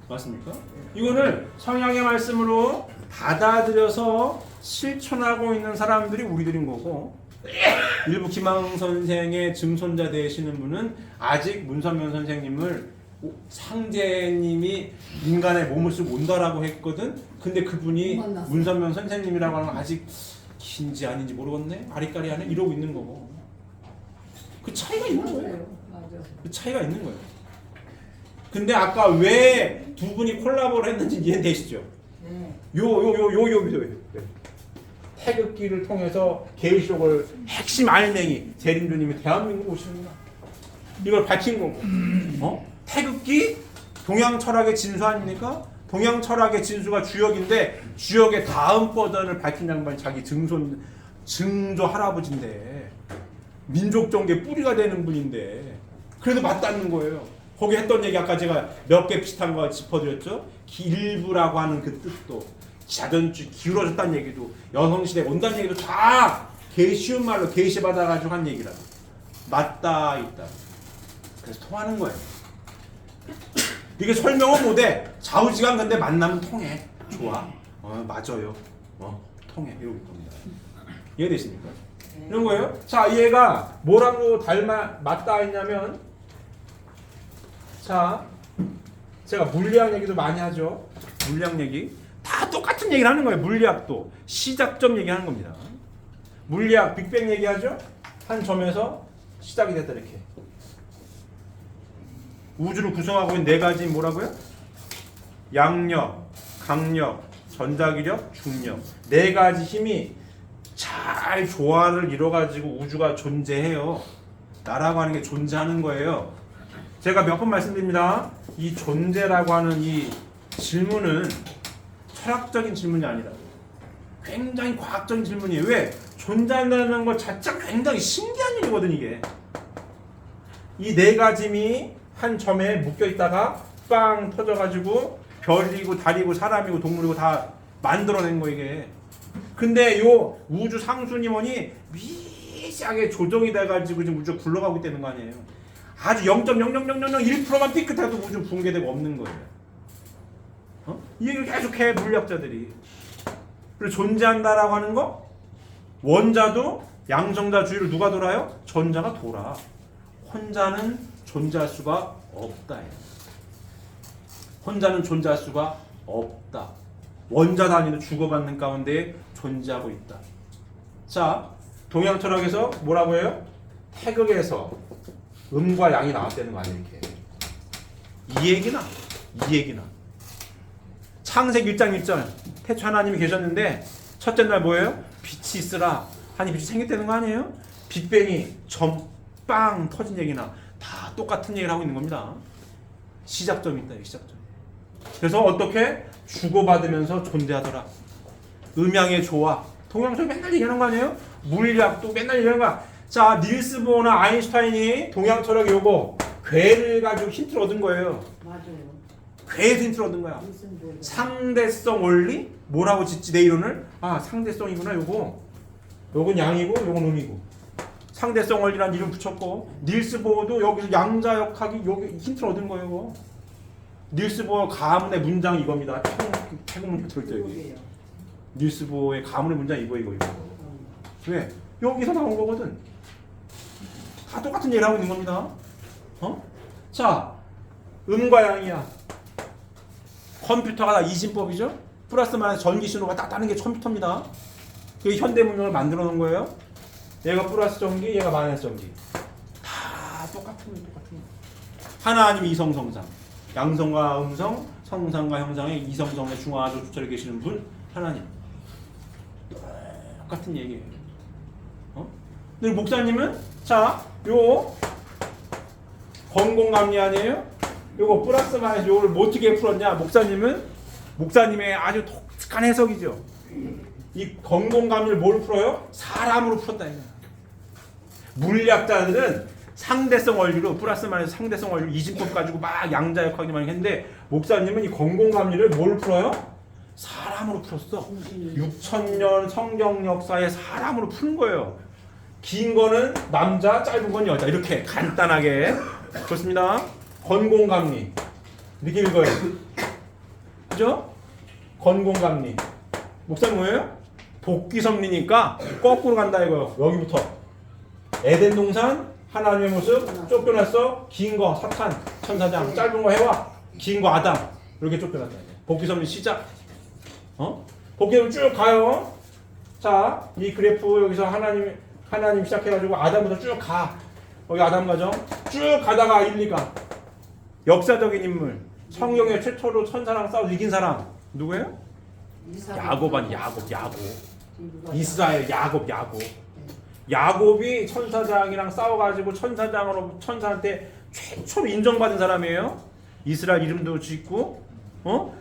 맞습니까? 이거를 성향의 말씀으로 받아들여서 실천하고 있는 사람들이 우리들인 거고 일부 김항 선생의 증손자 되시는 분은 아직 문선명 선생님을 상제님이 인간의 몸을 쓰고 온다라고 했거든. 근데 그분이 못 만났어. 문선명 선생님이라고 하는 건 아직 긴지 아닌지 모르겠네. 아리까리하네 이러고 있는 거고. 그 차이가 있는 거예요. 맞아요. 그 차이가 있는 거예요. 근데 아까 왜 두 분이 콜라보를 했는지 이해되시죠? 네. 요 태극기를 통해서 계시록을 핵심 알맹이 재림주님이 대한민국 오시는구나. 이걸 밝힌 거고. 태극기 동양 철학의 진수 아닙니까? 동양 철학의 진수가 주역인데 주역의 다음 버전을 밝힌 양반이 자기 증조 할아버지인데 민족 정계 뿌리가 되는 분인데 그래도 맞닿는 거예요. 거기 했던 얘기 아까 제가 몇 개 비슷한 거 짚어드렸죠. 일부라고 하는 그 뜻도 자전주 기울어졌다는 얘기도 여성시대 온다는 얘기도 다 쉬운 말로 계시 받아가지고 한 얘기라고 맞닿아 있다. 그래서 통하는 거예요. 이게 설명은 못해. 좌우지간 근데 만나면 통해. 좋아. 맞아요. 통해. 이러고 겁니다. 이해되십니까? 네. 이런 거예요. 자, 얘가 뭐라고 맞닿아 있냐면, 자, 제가 물리학 얘기도 많이 하죠. 물리학 얘기. 다 똑같은 얘기를 하는 거예요. 물리학도. 시작점 얘기하는 겁니다. 물리학, 빅뱅 얘기하죠. 한 점에서 시작이 됐다 이렇게. 우주를 구성하고 있는 네 가지 뭐라고요? 양력, 강력, 전자기력, 중력. 네 가지 힘이 잘 조화를 이뤄가지고 우주가 존재해요. 나라고 하는 게 존재하는 거예요. 제가 몇 번 말씀드립니다. 이 존재라고 하는 이 질문은 철학적인 질문이 아니라 굉장히 과학적인 질문이에요. 왜? 존재한다는 것 자체가 굉장히 신기한 일이거든 이게. 이 네 가지 힘이 한 점에 묶여 있다가 빵 터져가지고 별이고 달이고 사람이고 동물이고 다 만들어낸 거 이게. 근데 요 우주 상순이 뭐니 미세하게 조정이 돼가지고 지금 우주가 굴러가고 있다는 거 아니에요. 아주 0.00001%만 삐끗해도 우주 붕괴되고 없는 거예요. 이 얘기를 계속해 물리학자들이. 그리고 존재한다라고 하는 거 원자도 양성자주의로 누가 돌아요? 전자가 돌아. 혼자는 존재할 수가 없다. 혼자는 존재할 수가 없다. 원자 단위로 주고받는 가운데 존재하고 있다. 자, 동양 철학에서 뭐라고 해요? 태극에서 음과 양이 나왔다는 거 아니에요, 이렇게. 이 얘기나. 창세기 1장 1절. 태초 하나님이 계셨는데 첫째 날 뭐예요? 빛이 있으라 하니 빛이 생겼다는 거 아니에요? 빅뱅이 빵 터진 얘기나 다 똑같은 얘기를 하고 있는 겁니다. 시작점이 있다. 시작점. 그래서 어떻게 주고받으면서 존재하더라. 음양의 조화. 동양철 맨날 얘기하는 거 아니에요? 물리학도 맨날 얘기하는 거야. 자, 닐스 보어나 아인슈타인이 동양철학 요거 괴를 가지고 힌트를 얻은 거예요. 맞아요. 괴에서 힌트를 얻은 거야. 무슨 죄가? 상대성 원리? 뭐라고 짓지 내 이론을? 아, 상대성이구나 요거. 요건 양이고 요건 음이고. 상대성 원리라는 이름 붙였고 닐스 보어도 여기서 양자역학이 여기 힌트를 얻은 거예요. 이거. 닐스 보어 가문의 문장이 이겁니다. 태국 문장 들었죠 여기. 그러게요. 닐스 보어의 가문의 문장 이거. 왜? 여기서 나온 거거든. 다 똑같은 얘기를 하고 있는 겁니다. 자, 음과 양이야. 컴퓨터가 다 이진법이죠. 플러스 마이너스 전기 신호가 딱 따는 게 컴퓨터입니다. 그게 현대 문명을 만들어 놓은 거예요. 얘가 플러스 전기, 얘가 마이너스 전기. 다 똑같은 거. 하나님이 이성성상. 양성과 음성, 성상과 형상의 이성성의 중화적 주체를 계시는 분 하나님. 똑같은 얘기예요. 근데 목사님은 자, 요 건공감리 아니에요? 요거 플러스 마이너스 요걸 뭐 어떻게 풀었냐? 목사님의 아주 독특한 해석이죠. 이 건공감리를 뭘 풀어요? 사람으로 풀었다 이거야. 물리학자들은 상대성 원리로 플러스 마이너스 상대성 원리로 이진법 가지고 막 양자역학이 많이 했는데 목사님은 이 건공감리를 뭘 풀어요? 사람으로 풀었어. 6,000년 성경 역사에 사람으로 푸는 거예요. 긴 거는 남자, 짧은 건 여자. 이렇게 간단하게. 좋습니다. 건공감리. 이렇게 읽어요. 그죠? 건공감리. 목사님 뭐예요? 복귀섭리니까 거꾸로 간다 이거요. 여기부터 에덴 동산 하나님의 모습 쫓겨났어. 긴 거 사탄 천사장, 짧은 거 해와, 긴 거 아담 이렇게 쫓겨났다. 복귀섭리 시작. 복귀섭리 쭉 가요. 자, 이 그래프 여기서 하나님 시작해가지고 아담부터 쭉 가. 여기 아담 가정 쭉 가다가 1, 2가 역사적인 인물. 성경에 최초로 천사랑 싸워 이긴 사람 누구예요? 야곱 아니 야곱. 이스라엘 야곱. 야곱이 천사장이랑 싸워가지고 천사한테 최초로 인정받은 사람이에요. 이스라엘 이름도 짓고,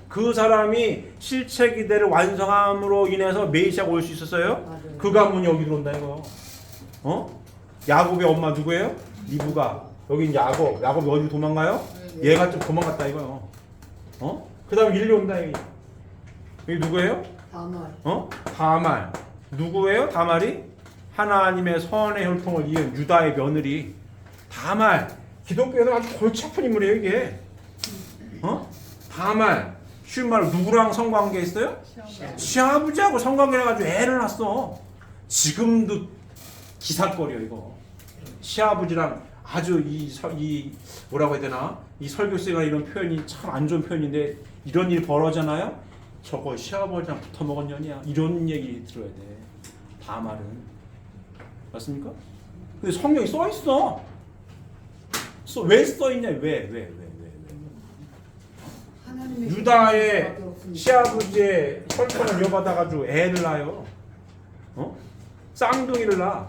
그 사람이 실체기대를 완성함으로 인해서 메시아가 올 수 있었어요. 맞아요. 그 가문이 여기 들어온다 이거. 야곱의 엄마 누구예요? 리브가. 여기 야곱이 어디 도망가요? 얘가 좀 도망갔다 이거요. 그 다음 일리 온다 여기 누구예요? 다말. 누구예요? 다말이 하나님의 선의 혈통을 이은 유다의 며느리 다말. 기독교에서 아주 골치 아픈 인물이에요 이게. 다말. 쉬운 말로 누구랑 성관계 했어요? 시아버지하고 성관계 해가지고 애를 낳았어. 지금도 기사거리요 이거. 시아버지랑 아주 이 뭐라고 해야 되나? 이 설교생활 이런 표현이 참 안 좋은 표현인데 이런 일이 벌어지잖아요. 저거 시아버지랑 붙어 먹은 년이야. 이런 얘기 들어야 돼. 다말은 맞습니까? 근데 성경이 써 있어. 왜 써 있냐? 왜? 유다의 시아버지의 혈통을 이어받아가지고 애를 낳아요. 쌍둥이를 낳아.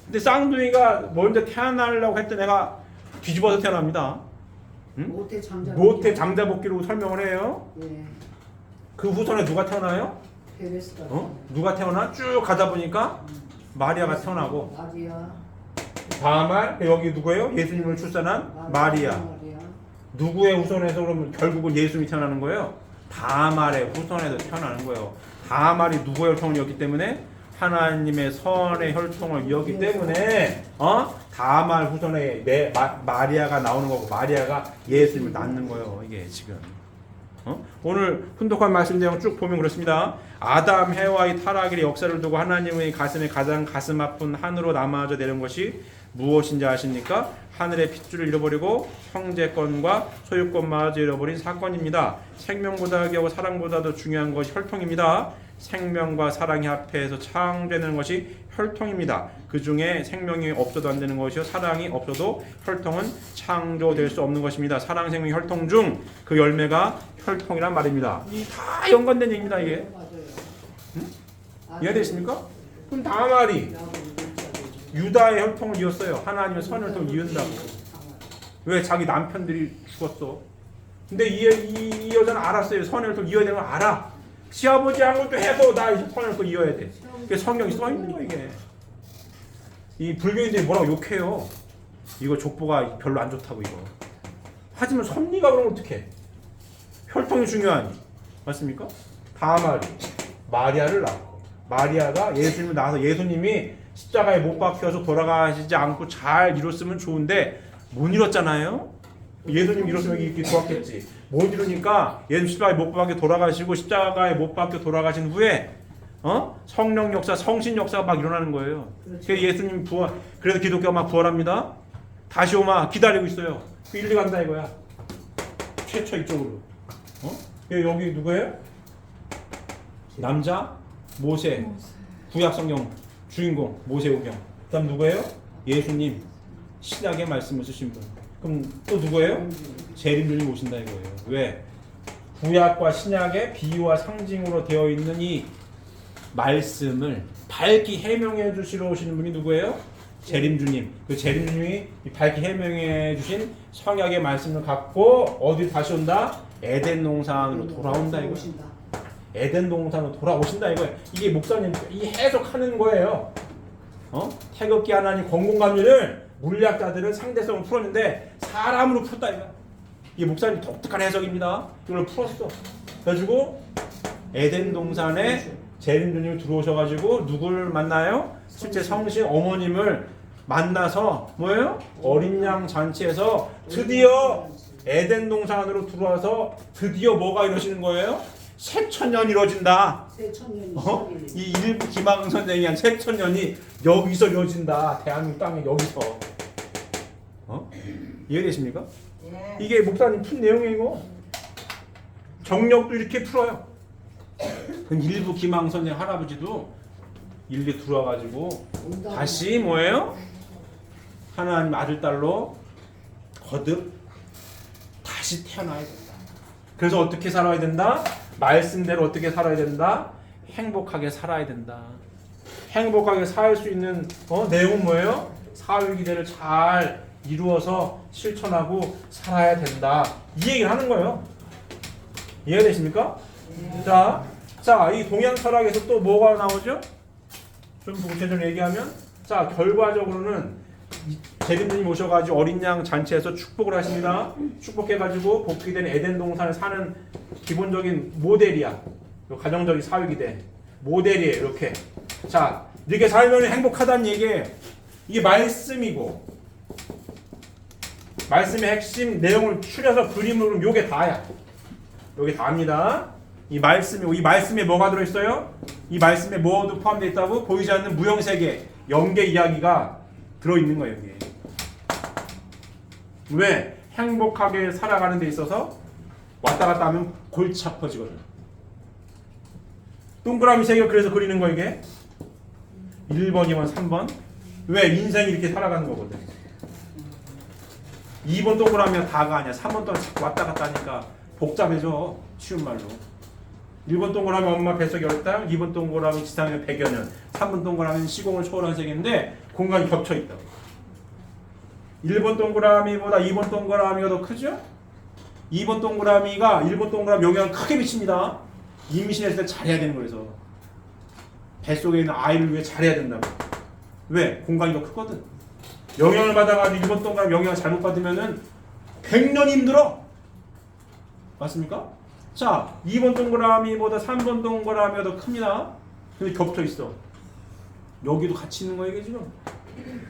근데 쌍둥이가 먼저 태어나려고 했던 애가 뒤집어서 태어납니다. 모태 장자복기로 설명을 해요. 네. 그 후손에 누가 태어나요? 베레스가. 누가 태어나? 쭉 가다 보니까 마리아가 태어나고. 마리아. 다말 여기 누구예요? 예수님을 출산한 마리아. 누구의 후손에서 그러면 결국은 예수님이 태어나는 거예요? 다말의 후손에서 태어나는 거예요. 다말이 누구의 혈통을 이었기 때문에 하나님의 선의 혈통을 이었기 때문에 다말 후손에 마리아가 나오는 거고 마리아가 예수님을 낳는 거예요. 이게 지금 오늘 훈독한 말씀 내용 쭉 보면 그렇습니다. 아담 해와의 타락의 역사를 두고 하나님의 가슴에 가장 가슴 아픈 한으로 남아져 내린 것이 무엇인지 아십니까? 하늘의 핏줄을 잃어버리고 형제권과 소유권마저 잃어버린 사건입니다. 생명보다 귀하고 사랑보다도 중요한 것이 혈통입니다. 생명과 사랑이 합해서 창조되는 것이 혈통입니다. 그 중에 생명이 없어도 안 되는 것이요 사랑이 없어도 혈통은 창조될 수 없는 것입니다. 사랑, 생명, 혈통 중 그 열매가 혈통이란 말입니다. 이 다 연관된 얘기입니다. 이게 이해되십니까? 그럼 다말이 유다의 혈통을 이었어요. 하나님의 선의 혈통을 이은다고. 왜? 자기 남편들이 죽었어. 근데 이 여자는 알았어요. 선의 혈통을 이어야 되는 걸 알아. 시아버지하고도 해도 나 이제 선을 또 이어야 돼. 그게 성경이 써 있는 거야 이게. 이 불교인들이 뭐라고 욕해요. 이거 족보가 별로 안 좋다고 이거. 하지만 섭리가 그러면 어떡해. 혈통이 중요하니. 맞습니까? 다말이 마리아를 낳고 마리아가 예수님을 낳아서 예수님이 십자가에 못 박혀서 돌아가시지 않고 잘 이뤘으면 좋은데 못 이뤘잖아요. 예수님 이뤘으면 이렇게 좋았겠지. 못 이루니까 예수님 십자가에 못 박혀 돌아가시고 십자가에 못 박혀 돌아가신 후에 성령 역사, 성신 역사가 막 일어나는 거예요. 그래서 예수님 부활, 그래서 기독교가 막 부활합니다. 다시 오마 기다리고 있어요. 그 일리 간다 이거야. 최초 이쪽으로. 여기 누구예요? 남자 모세. 구약 성경 주인공 모세오경. 그다음 누구예요? 예수님 신약의 말씀을 쓰신 분. 그럼 또 누구예요? 재림주님 오신다 이거예요. 왜? 구약과 신약의 비유와 상징으로 되어 있는 이 말씀을 밝히 해명해 주시러 오시는 분이 누구예요? 재림주님. 그 재림주님이 밝히 해명해 주신 성약의 말씀을 갖고 어디 다시 온다? 에덴 동산으로 돌아온다 이거. 에덴 동산으로 돌아오신다 이거예요. 이게 목사님 이 해석하는 거예요. 태극기 하나님 공공감리를 물리학자들은 상대성을 풀었는데 사람으로 풀었다 이거. 이게 목사님 독특한 해석입니다. 이걸 풀었어. 그래가지고 에덴 동산에 재림주님이 들어오셔가지고 누굴 만나요? 실제 성신 어머님을 만나서 뭐예요? 어린 양 잔치에서 드디어 에덴 동산으로 들어와서 드디어 뭐가 이루어지는 거예요? 새천년이 이루어진다. 새천년이 이 일부 기망 선생이 한 새천년이 여기서 이루어진다. 대한민국 땅에 여기서. 이해되십니까? 예. 이게 목사님 푼 내용이에요. 이거. 정력도 이렇게 풀어요. 일부 기망 선생 할아버지도 일리 들어와가지고 다시 뭐예요? 하나님 아들 딸로 거듭 다시 태어나야 된다. 그래서 어떻게 살아야 된다? 말씀대로 어떻게 살아야 된다? 행복하게 살아야 된다. 행복하게 살 수 있는 내용은 뭐예요? 사회기대를 잘 이루어서 실천하고 살아야 된다. 이 얘기를 하는 거예요. 이해되십니까? 네. 자, 이 동양 철학에서 또 뭐가 나오죠? 좀 구체적으로 얘기하면, 자, 결과적으로는 제림님 오셔가지고 어린 양 잔치에서 축복을 하십니다. 축복해가지고 복귀된 에덴 동산에 사는 기본적인 모델이야. 가정적인 사회기대 모델이에요. 이렇게. 자, 이렇게 살면 행복하다는 얘기예요. 이게 말씀이고, 말씀의 핵심 내용을 추려서 그림으로 그리면 요게 다야. 요게 다입니다. 이 말씀에 뭐가 들어있어요? 이 말씀에 뭐도 포함되어 있다고? 보이지 않는 무형세계, 영계 이야기가 들어있는 거예요. 여기에. 왜? 행복하게 살아가는 데 있어서 왔다 갔다 하면 골치 아파지거든. 동그라미 세계 그래서 그리는 거 이게 1번이면 3번. 왜? 인생이 이렇게 살아가는 거거든. 2번 동그라미가 다가 아니야. 3번 동안 자꾸 왔다 갔다 하니까 복잡해져. 쉬운 말로. 1번 동그라미 엄마 뱃속에 열달, 2번 동그라미 지상에 100여 년, 3번 동그라미는 시공을 초월한 세계인데 공간이 겹쳐 있다. 1번 동그라미보다 2번 동그라미가 더 크죠? 2번 동그라미가 1번 동그라미 영향을 크게 미칩니다. 임신했을 때 잘해야 되는 거에서 뱃속에 있는 아이를 위해 잘해야 된다고. 왜? 공간이 더 크거든. 영향을 받아가지고 1번 동그라미 영향을 잘못 받으면은 100년 힘들어. 맞습니까? 자, 2번 동그라미보다 3번 동그라미가 더 큽니다. 근데 겹쳐 있어. 여기도 같이 있는 거예요, 이게 지금.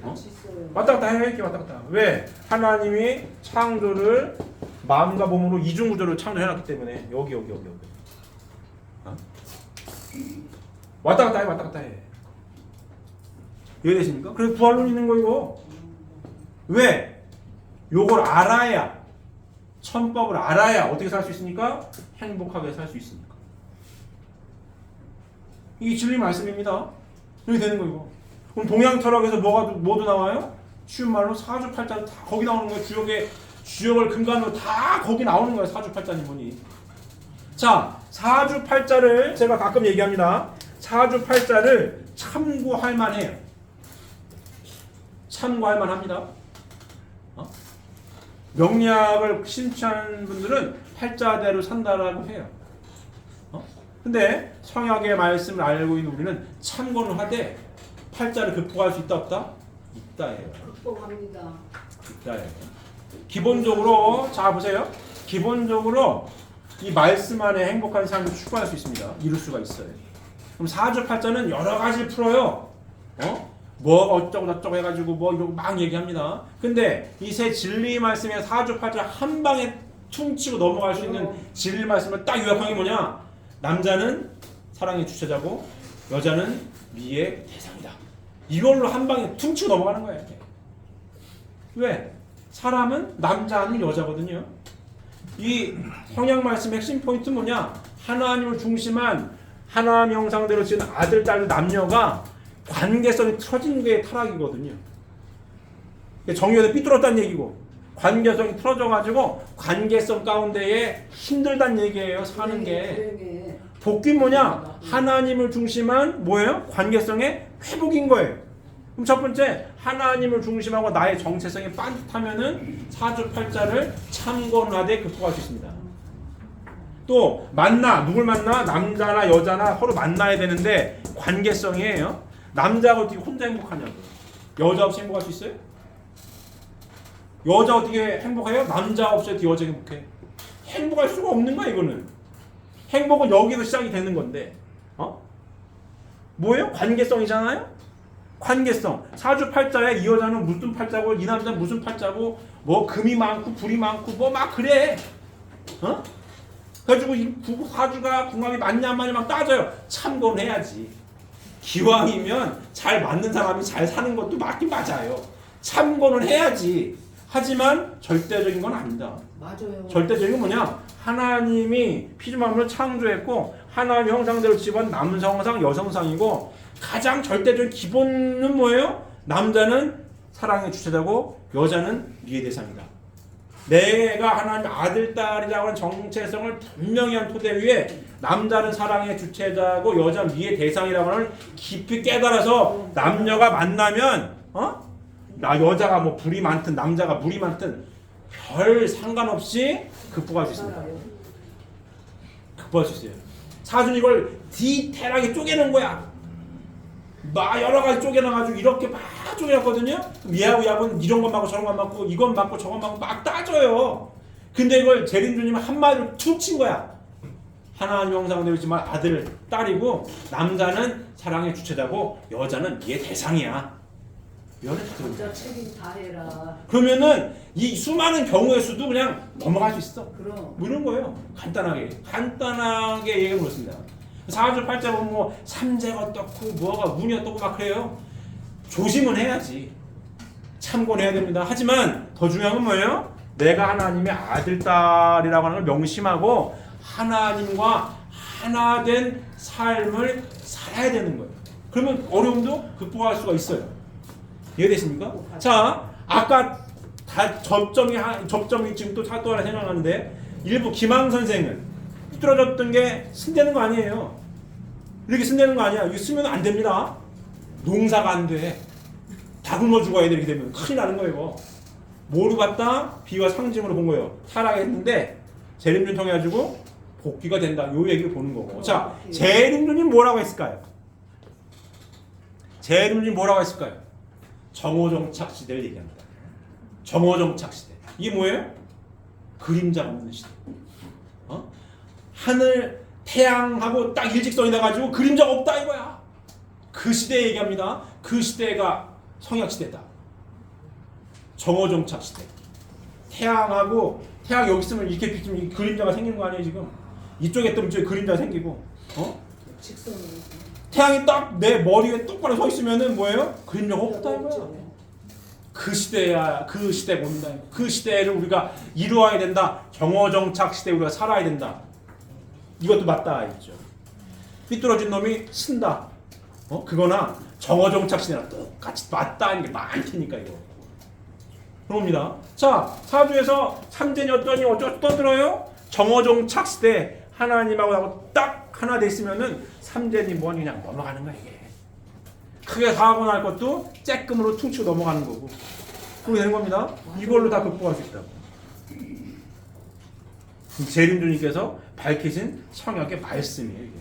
같이 있어요. 왔다 갔다 해, 이렇게 왔다 갔다. 왜? 하나님이 창조를 마음과 몸으로 이중구조로 창조해놨기 때문에 여기. 왔다 갔다 해, 왔다 갔다 해. 이해되십니까? 그래서 부활론 있는 거 이거. 왜? 요걸 알아야, 천법을 알아야 어떻게 살 수 있습니까? 행복하게 살 수 있습니까? 이게 진리 말씀입니다. 이렇게 되는 거 이거. 그럼 동양 철학에서 뭐도 나와요? 쉬운 말로 사주팔자 다 거기 나오는 거예요. 주역을 근간으로 다 거기 나오는 거예요. 사주팔자니 뭐니. 자, 사주팔자를 제가 가끔 얘기합니다. 사주팔자를 참고할 만해요. 참고할 만합니다. 명리학을 심취하는 분들은 팔자대로 산다라고 해요. 근데 성역의 말씀을 알고 있는 우리는 참고는 하되 팔자를 극복할 수 있다 없다? 있다예요. 극복합니다. 있다예요. 기본적으로 자 보세요. 기본적으로 이 말씀 안에 행복한 삶을 추구할 수 있습니다. 이룰 수가 있어요. 그럼 사주팔자는 여러 가지를 풀어요. 뭐 어쩌고 저쩌고 해가지고 뭐 이러고 막 얘기합니다. 근데 이 세 진리 말씀에 사주팔자 한 방에 퉁치고 넘어갈 수 있는 진리 말씀을 딱 요약한 게 뭐냐? 남자는 사랑의 주체자고 여자는 미의 대상이다. 이걸로 한 방에 퉁치고 넘어가는 거예요. 왜? 사람은 남자 아니면 여자거든요. 이 성경 말씀의 핵심 포인트는 뭐냐? 하나님을 중심한 하나님 형상대로 지은 아들, 딸, 남녀가 관계성이 틀어진 게 타락이거든요. 정의가 삐뚤었다는 얘기고 관계성이 틀어져가지고 관계성 가운데에 힘들다는 얘기예요. 사는 게. 복귀는 뭐냐? 하나님을 중심한 뭐예요? 관계성의 회복인 거예요. 그럼 첫 번째 하나님을 중심하고 나의 정체성이 빤듯하면은 사주팔자를 참고하되 극복할 수 있습니다. 또 누굴 만나? 남자나 여자나 서로 만나야 되는데 관계성이에요. 남자가 어떻게 혼자 행복하냐고. 여자 없이 행복할 수 있어요? 여자 어떻게 행복해요? 남자 없이 어떻게 여자 행복해? 행복할 수가 없는 거야 이거는. 행복은 여기서 시작이 되는 건데 뭐예요? 관계성이잖아요? 관계성. 사주팔자에 이 여자는 무슨 팔자고 이 남자는 무슨 팔자고 뭐 금이 많고 불이 많고 뭐 막 그래. 그래가지고 이 사주가 궁합이 맞냐 안 맞냐 막 따져요. 참고는 해야지. 기왕이면 잘 맞는 사람이 잘 사는 것도 맞긴 맞아요. 참고는 해야지. 하지만 절대적인 건 아니다. 맞아요. 절대적인 건 뭐냐? 하나님이 피조만물을 창조했고 하나님 형상대로 집은 남성상 여성상이고 가장 절대적인 기본은 뭐예요? 남자는 사랑의 주체자고 여자는 미의 대상이다. 내가 하나님 아들 딸이라고 하는 정체성을 분명히 한 토대 위에 남자는 사랑의 주체자고 여자는 미의 대상이라고 하는 깊이 깨달아서 남녀가 만나면 나 여자가 뭐 불이 많든 남자가 물이 많든 별 상관없이 극복할 수 있습니다. 극복할 수 있어요. 사주는 이걸 디테일하게 쪼개는 거야. 막 여러 가지 쪼개놔가지고 이렇게 막 쪼개놨거든요. 얘하고 야하고는 이런 건 맞고 저런 건 맞고 이건 맞고 저건 맞고 막 따져요. 근데 이걸 재림주님은 한마디로 툭 친 거야. 하나님 형상대로 있지만 아들, 딸이고 남자는 사랑의 주체자고 여자는 얘 대상이야. 진짜 책임 다 해라. 그러면은 이 수많은 경우의 수도 그냥 넘어갈 수 있어. 그럼. 뭐 이런 거예요. 간단하게 얘기해 보겠습니다. 사주 팔자 보면 뭐 삼재가 어떻고 뭐가 운이 어떻고 막 그래요. 조심은 해야지. 참고는 해야 됩니다. 하지만 더 중요한 건 뭐예요? 내가 하나님의 아들, 딸이라고 하는 걸 명심하고 하나님과 하나 된 삶을 살아야 되는 거예요. 그러면 어려움도 극복할 수가 있어요. 이해되십니까? 자, 아까 다 접점이 지금 또 하나 생각나는데 일부 김항 선생은 삐뚤어졌던 게 쓴다는 거 아니에요. 이렇게 쓴다는 거 아니야. 이거 쓰면 안 됩니다. 농사가 안 돼. 다 굶어 죽어야 돼. 이렇게 되면 큰일 나는 거예요. 이거. 뭐로 봤다? 비와 상징으로 본 거예요. 살아했는데 재림준 통해가지고 복귀가 된다. 요 얘기를 보는 거고. 자, 재림준이 뭐라고 했을까요? 재림준이 뭐라고 했을까요? 정오정착 시대를 얘기합니다. 정오정착 시대. 이게 뭐예요? 그림자가 없는 시대. 하늘, 태양하고 딱 일직선이 나가지고 그림자가 없다 이거야. 그 시대 얘기합니다. 그 시대가 성약 시대다. 정오정착 시대. 태양 여기 있으면 이렇게 비추면 그림자가 생기는 거 아니에요 지금? 이쪽에 또 이쪽에 그림자가 생기고, 직선으로. 태양이 딱 내 머리 위에 똑바로 서 있으면은 뭐예요? 그림자가 없다 이거야. 그 시대야, 그 시대가 온다. 그 시대를 우리가 이루어야 된다. 정오정착 시대 우리가 살아야 된다. 이것도 맞다 있죠. 삐뚤어진 놈이 쓴다. 그거나 정오정착 시대랑 똑같이 맞다는 게 많으니까 이거. 그럽니다. 자, 사주에서 상전이 어떠니 어쩌고 떠들어요? 정오정착 시대 하나님하고 딱 하나 돼 있으면은 삼재니 뭐니 그냥 넘어가는 거야 이게. 크게 사고 날 것도 쬐끔으로 퉁치고 넘어가는 거고. 그렇게 되는 겁니다. 이걸로 다 극복할 수 있다고. 재림주님께서 밝히신 성역의 말씀이에요. 이게.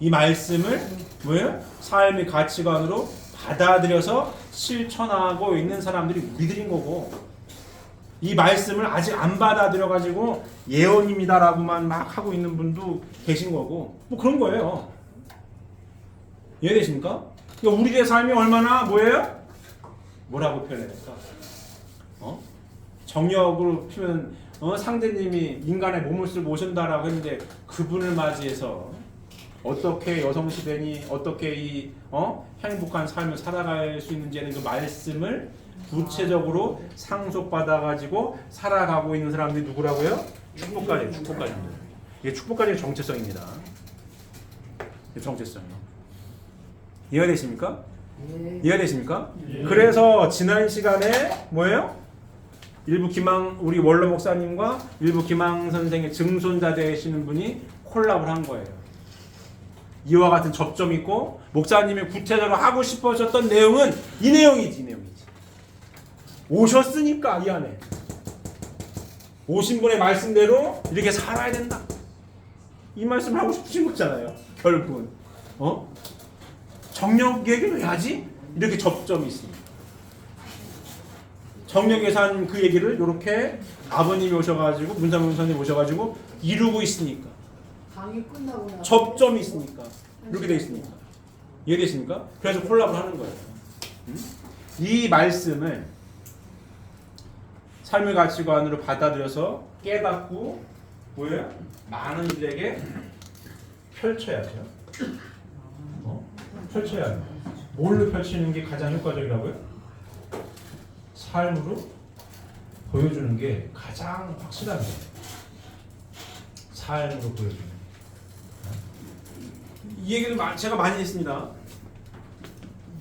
이 말씀을 뭐예요? 삶의 가치관으로 받아들여서 실천하고 있는 사람들이 우리들인 거고, 이 말씀을 아직 안 받아들여가지고 예언입니다라고만 막 하고 있는 분도 계신 거고, 뭐 그런 거예요. 이해되십니까? 그러니까 우리의 삶이 얼마나 뭐예요? 뭐라고 표현해야 될까? 정력으로 표현, 상대님이 인간의 몸을 쓰고 오신다라고 했는데 그분을 맞이해서 어떻게 여성시대니 어떻게 이 행복한 삶을 살아갈 수 있는지는 그 말씀을 구체적으로 상속받아가지고 살아가고 있는 사람들이 누구라고요? 축복가입니다. 이게 축복가의 정체성입니다. 정체성이요. 이해되십니까? 네. 이해되십니까? 그래서 지난 시간에 뭐예요? 일부 우리 원로 목사님과 일부 김항 선생의 증손자 되시는 분이 콜라보를 한 거예요. 이와 같은 접점이 있고 목사님이 구체적으로 하고 싶으셨던 내용은 이 내용이지. 오셨으니까 이 안에 오신 분의 말씀대로 이렇게 살아야 된다. 이 말씀을 하고 싶으신 거잖아요. 결국은 정력 얘기를 해야지. 이렇게 접점이 있습니다. 정력에서 한 그 얘기를 이렇게 아버님이 오셔가지고 문상문 선생님 오셔가지고 이루고 있으니까. 강의 끝나고 나서 접점이 있으니까 이렇게 돼 있으니까. 이해되십니까? 그래서 콜라보를 하는 거예요. 이 말씀을 삶의 가치관으로 받아들여서 깨닫고 뭐예요? 많은 이들에게 펼쳐야죠. 펼쳐야 해요. 뭘로 펼치는 게 가장 효과적이라고요? 삶으로 보여주는 게 가장 확실하게 삶으로 보여주는 이 얘기를 제가 많이 했습니다.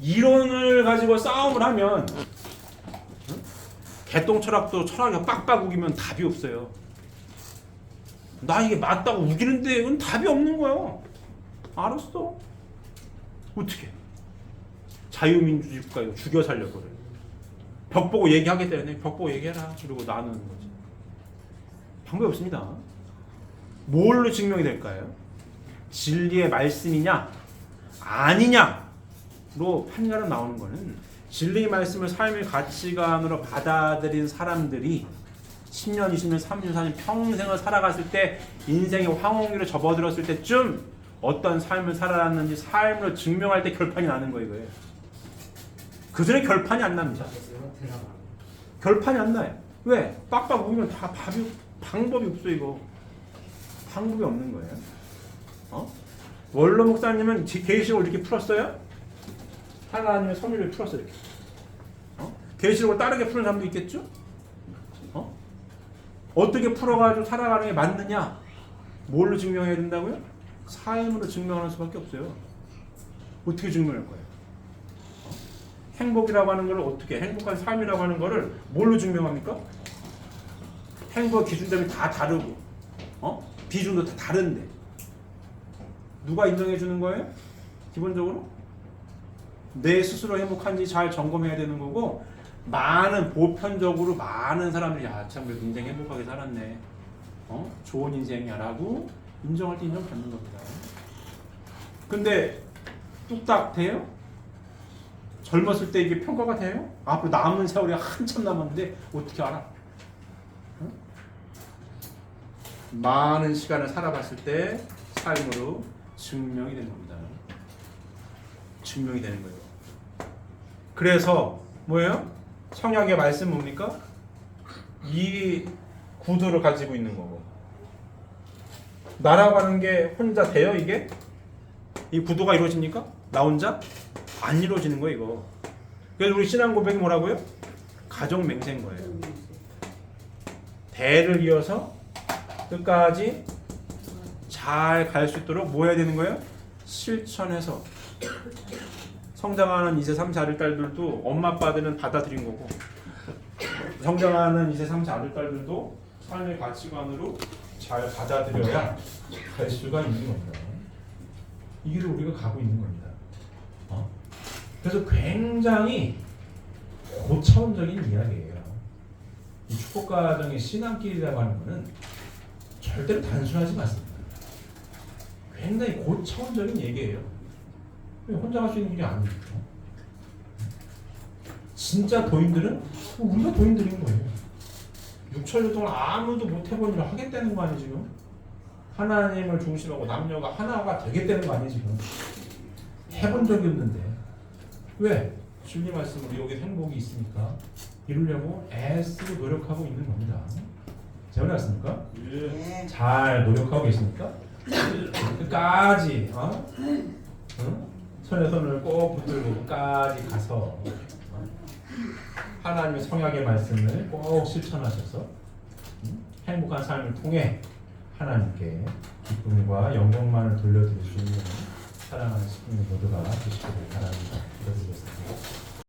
이론을 가지고 싸움을 하면 개똥 철학도 철학이 빡빡 우기면 답이 없어요. 나 이게 맞다고 우기는데 이건 답이 없는 거예요. 알았어. 어떻게? 자유민주주의 국가 이거 죽여 살려고 그래. 벽 보고 얘기하겠다네. 벽 보고 얘기해라. 그리고 나누는 거지. 방법이 없습니다. 뭘로 증명이 될까요? 진리의 말씀이냐 아니냐로 판가름 나오는 거는 진리의 말씀을 삶의 가치관으로 받아들인 사람들이 10년, 20년, 30년, 40년 평생을 살아갔을 때 인생의 황혼기로 접어들었을 때쯤 어떤 삶을 살아왔는지 삶으로 증명할 때 결판이 나는 거예요. 이거예요. 그전에 결판이 안 납니다. 결판이 안 나요. 왜? 빡빡 우기면 다 방법이 없어 이거. 방법이 없는 거예요. 원로 목사님은 계시록을 이렇게 풀었어요? 하나님의 섭리를 풀었어요. 이렇게. 계시록을 다르게 푸는 사람도 있겠죠? 어떻게 풀어가지고 살아가는 게 맞느냐? 뭘로 증명해야 된다고요? 삶으로 증명하는 수밖에 없어요. 어떻게 증명할 거예요? 행복이라고 하는 걸 어떻게, 행복한 삶이라고 하는 거를 뭘로 증명합니까? 행복 기준점이 다 다르고, 비중도 다 다른데 누가 인정해 주는 거예요? 기본적으로 내 스스로 행복한지 잘 점검해야 되는 거고, 보편적으로 많은 사람들이 참 그래도 인생 행복하게 살았네, 좋은 인생이야 라고 인정할 때 인정받는 겁니다. 근데 뚝딱 돼요? 젊었을 때 이게 평가가 돼요? 앞으로 남은 세월이 한참 남았는데 어떻게 알아? 많은 시간을 살아봤을 때 삶으로 증명이 되는 겁니다. 증명이 되는 거예요. 그래서 뭐예요? 성약의 말씀 뭡니까? 이 구도를 가지고 있는 거고, 나라고 하는 게 혼자 돼요? 이게? 이 구도가 이루어집니까? 나 혼자? 안 이루어지는 거예요 이거. 그래서 우리 신앙 고백이 뭐라고요? 가족 맹세인 거예요. 대를 이어서 끝까지 잘 갈 수 있도록 뭐 해야 되는 거예요? 실천해서 성장하는 2세, 3세 아들, 딸들도 엄마 아빠들은 받아들인 거고, 성장하는 2세, 3세 아들, 딸들도 삶의 가치관으로 잘 받아들여야 갈 수가 있는 겁니다. 이 길을 우리가 가고 있는 겁니다. 그래서 굉장히 고차원적인 이야기예요. 이 축복가정의 신앙길이라고 하는 것은 절대로 단순하지 않습니다. 굉장히 고차원적인 얘기예요. 혼자 갈 수 있는 길이 아니죠. 진짜 도인들은 우리가 도인들인 거예요. 6천년 동안 아무도 못 해본 일을 하겠다는 거 아니에요 지금? 하나님을 중심하고 남녀가 하나가 되겠다는 거 아니에요 지금? 해본 적이 없는데 왜? 진리 말씀으로 여기 행복이 있으니까 이루려고 애쓰고 노력하고 있는 겁니다. 제가 맞습니까? 예. 잘 노력하고 계십니까? 끝까지 손에 손을 꼭 붙들고 끝까지 가서 하나님의 성약의 말씀을 꼭 실천하셔서 행복한 삶을 통해 하나님께 기쁨과 영광만을 돌려드릴 수 있는 사랑하는 시민들 모두가 되시기를 바랍니다. 기도드리겠습니다.